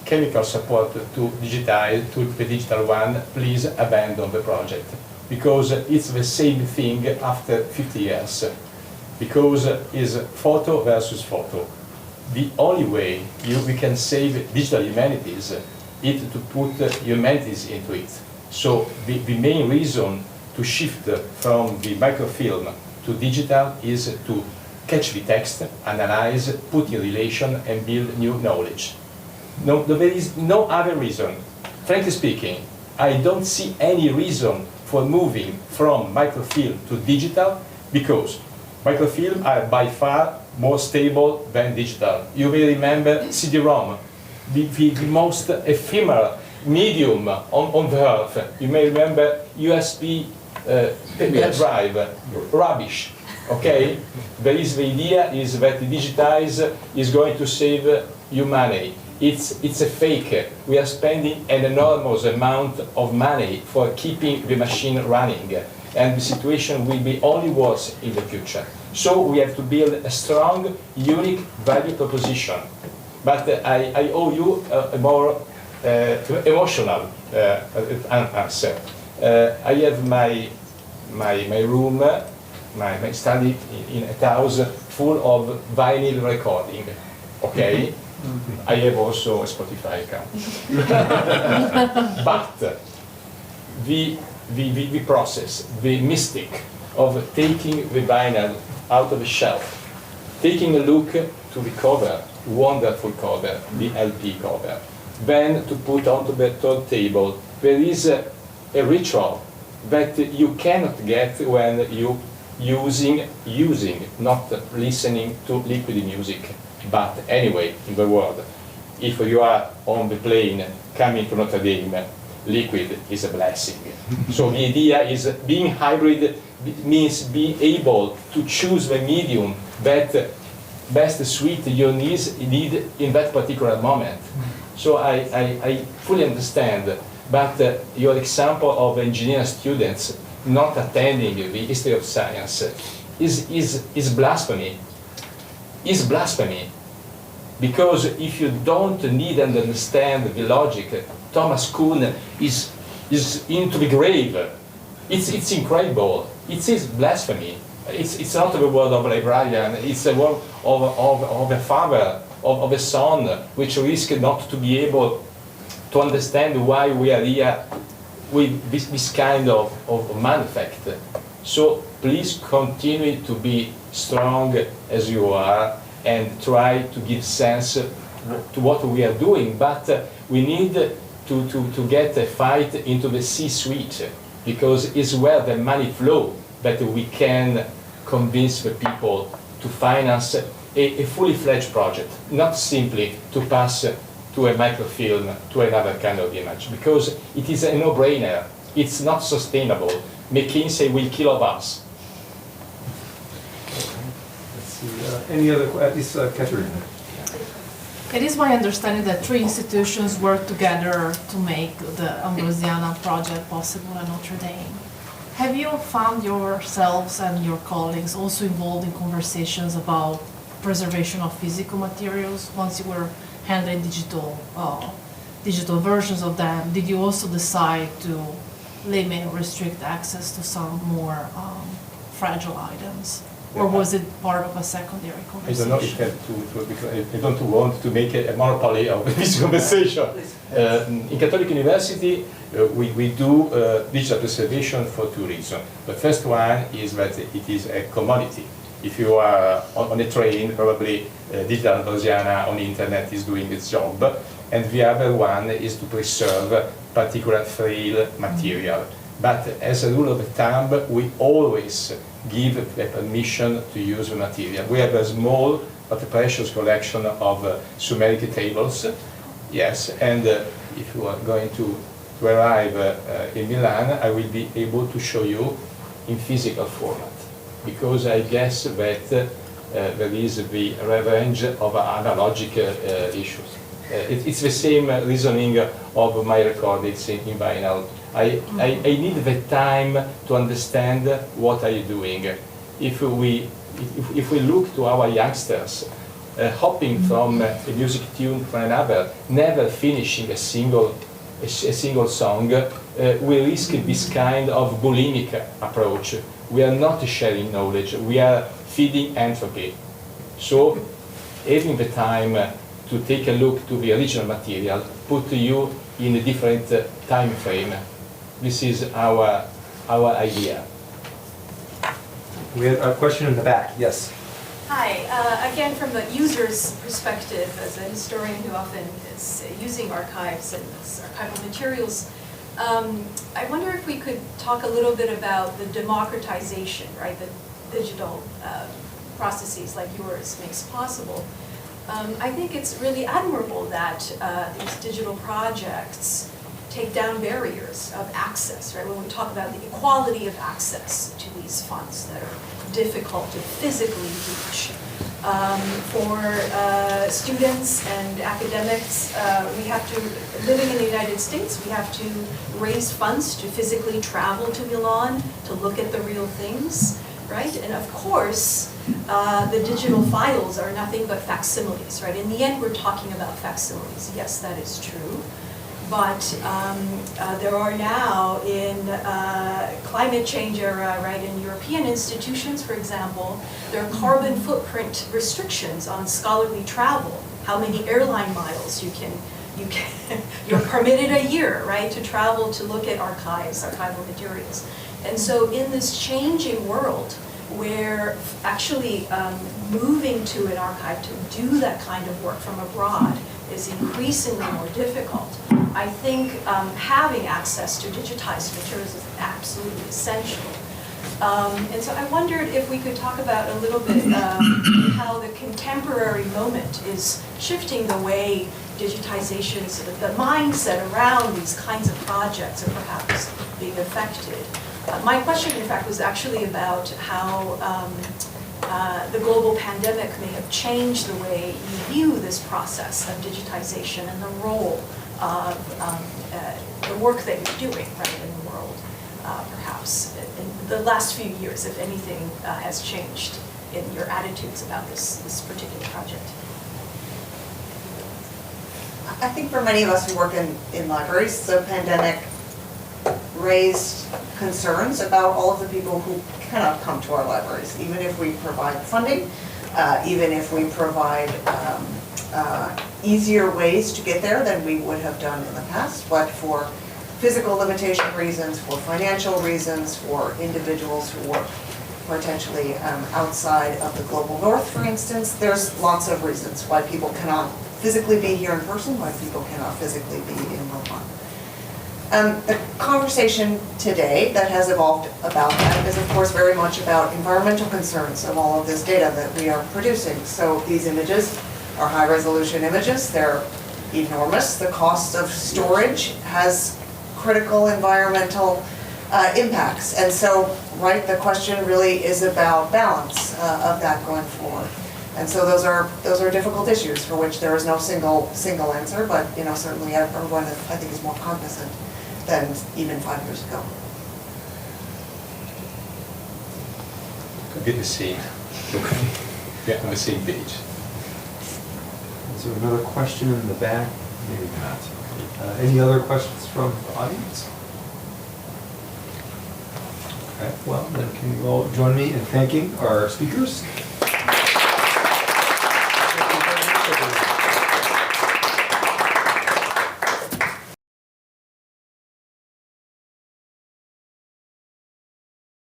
chemical support to the digital one, please abandon the project because it's the same thing after 50 years because it's photo versus photo. The only way we can save digital humanities is to put humanities into it. So the main reason to shift from the microfilm to digital is to catch the text, analyze, put in relation, and build new knowledge. No, there is no other reason. Frankly speaking, I don't see any reason for moving from microfilm to digital, because microfilm are by far more stable than digital. You may remember CD-ROM, the most ephemeral medium on the earth. You may remember USB pen drive, rubbish. Okay, the idea is that digitize is going to save you money. It's a fake. We are spending an enormous amount of money for keeping the machine running, and the situation will be only worse in the future. So we have to build a strong, unique value proposition. But I owe you a more emotional answer. I have my room, my study in a house full of vinyl recording. Okay, I have also a Spotify account. But the process, the mystic of taking the vinyl out of the shelf, taking a look to the cover, wonderful cover, the LP cover, then to put onto the turntable, there is a ritual that you cannot get when you using, not listening to liquid music. But anyway, in the world, if you are on the plane coming to Notre Dame, liquid is a blessing. So the idea is being hybrid means being able to choose the medium that best suit your needs in that particular moment. So I fully understand, but your example of engineer students not attending the history of science is blasphemy. Is blasphemy. Because if you don't need and understand the logic, Thomas Kuhn is into the grave. It's incredible. It is blasphemy. It's not the word of a librarian, it's a word of a father, of a son, which risks not to be able to understand why we are here with this kind of manufacture. So please continue to be strong as you are and try to give sense to what we are doing, but we need to get a fight into the C-suite, because it's where the money flows that we can convince the people to finance a fully fledged project, not simply to pass to a microfilm, to another kind of image, because it is a no-brainer. It's not sustainable. McKinsey will kill us. Let's see, any other, Catherine? It is my understanding that 3 institutions work together to make the Ambrosiana project possible at Notre Dame. Have you found yourselves and your colleagues also involved in conversations about preservation of physical materials once you were handling digital versions of them? Did you also decide to limit or restrict access to some more fragile items? Or was it part of a secondary I conversation? don't know if I have because I don't want to make a monopoly of this conversation. In Catholic University, we do digital preservation for 2 reasons. The first one is that it is a commodity. If you are on a train, probably digital Ambrosiana on the internet is doing its job. And the other one is to preserve particular frail material. But as a rule of thumb, we always give a permission to use the material. We have a small but precious collection of Sumeric tables, yes, and if you are going to arrive in Milan, I will be able to show you in physical format, because I guess that there is the revenge of analogic issues. It's the same reasoning of my recordings in vinyl. I need the time to understand what are you doing. If we look to our youngsters, hopping from a music tune to another, never finishing a single song, we risk this kind of bulimic approach. We are not sharing knowledge, we are feeding entropy. So having the time to take a look to the original material, put you in a different time frame. This is our idea. We have a question in the back, yes. Hi, again from the user's perspective, as a historian who often libraries using archives and archival materials. I wonder if we could talk a little bit about the democratization, right, the digital processes like yours makes possible. I think it's really admirable that these digital projects take down barriers of access, right? When we talk about the equality of access to these funds that are difficult to physically reach. For students and academics, we have to, living in the United States, we have to raise funds to physically travel to Milan to look at the real things, right? And of course, the digital files are nothing but facsimiles, right? In the end, we're talking about facsimiles. Yes, that is true. But there are now in climate change era, right, in European institutions, for example, there are carbon footprint restrictions on scholarly travel. How many airline miles you're permitted a year, right, to travel to look at archives, archival materials. And so in this changing world, where actually moving to an archive to do that kind of work from abroad is increasingly more difficult, I think having access to digitized materials is absolutely essential. And so I wondered if we could talk about a little bit how the contemporary moment is shifting the way digitization, sort of the mindset around these kinds of projects are perhaps being affected. My question, in fact, was actually about how the global pandemic may have changed the way you view this process of digitization and the role of the work that you're doing, right, in the world, perhaps in the last few years, if anything has changed in your attitudes about this particular project. I think for many of us who work in libraries, the pandemic raised concerns about all of the people who cannot come to our libraries, even if we provide funding, even if we provide easier ways to get there than we would have done in the past, but for physical limitation reasons, for financial reasons, for individuals who work potentially outside of the global north, for instance, there's lots of reasons why people cannot physically be here in person, why people cannot physically be in Milan. The conversation today that has evolved about that is, of course, very much about environmental concerns of all of this data that we are producing. So these images are high-resolution images. They're enormous. The cost of storage has critical environmental impacts. And so, right, the question really is about balance of that going forward. And so those are difficult issues for which there is no single answer, but certainly everyone I think is more cognizant than even 5 years ago. Could be the same. Yeah, on the same page. Is there another question in the back? Maybe not. Any other questions from the audience? Okay, well, then can you all join me in thanking our speakers?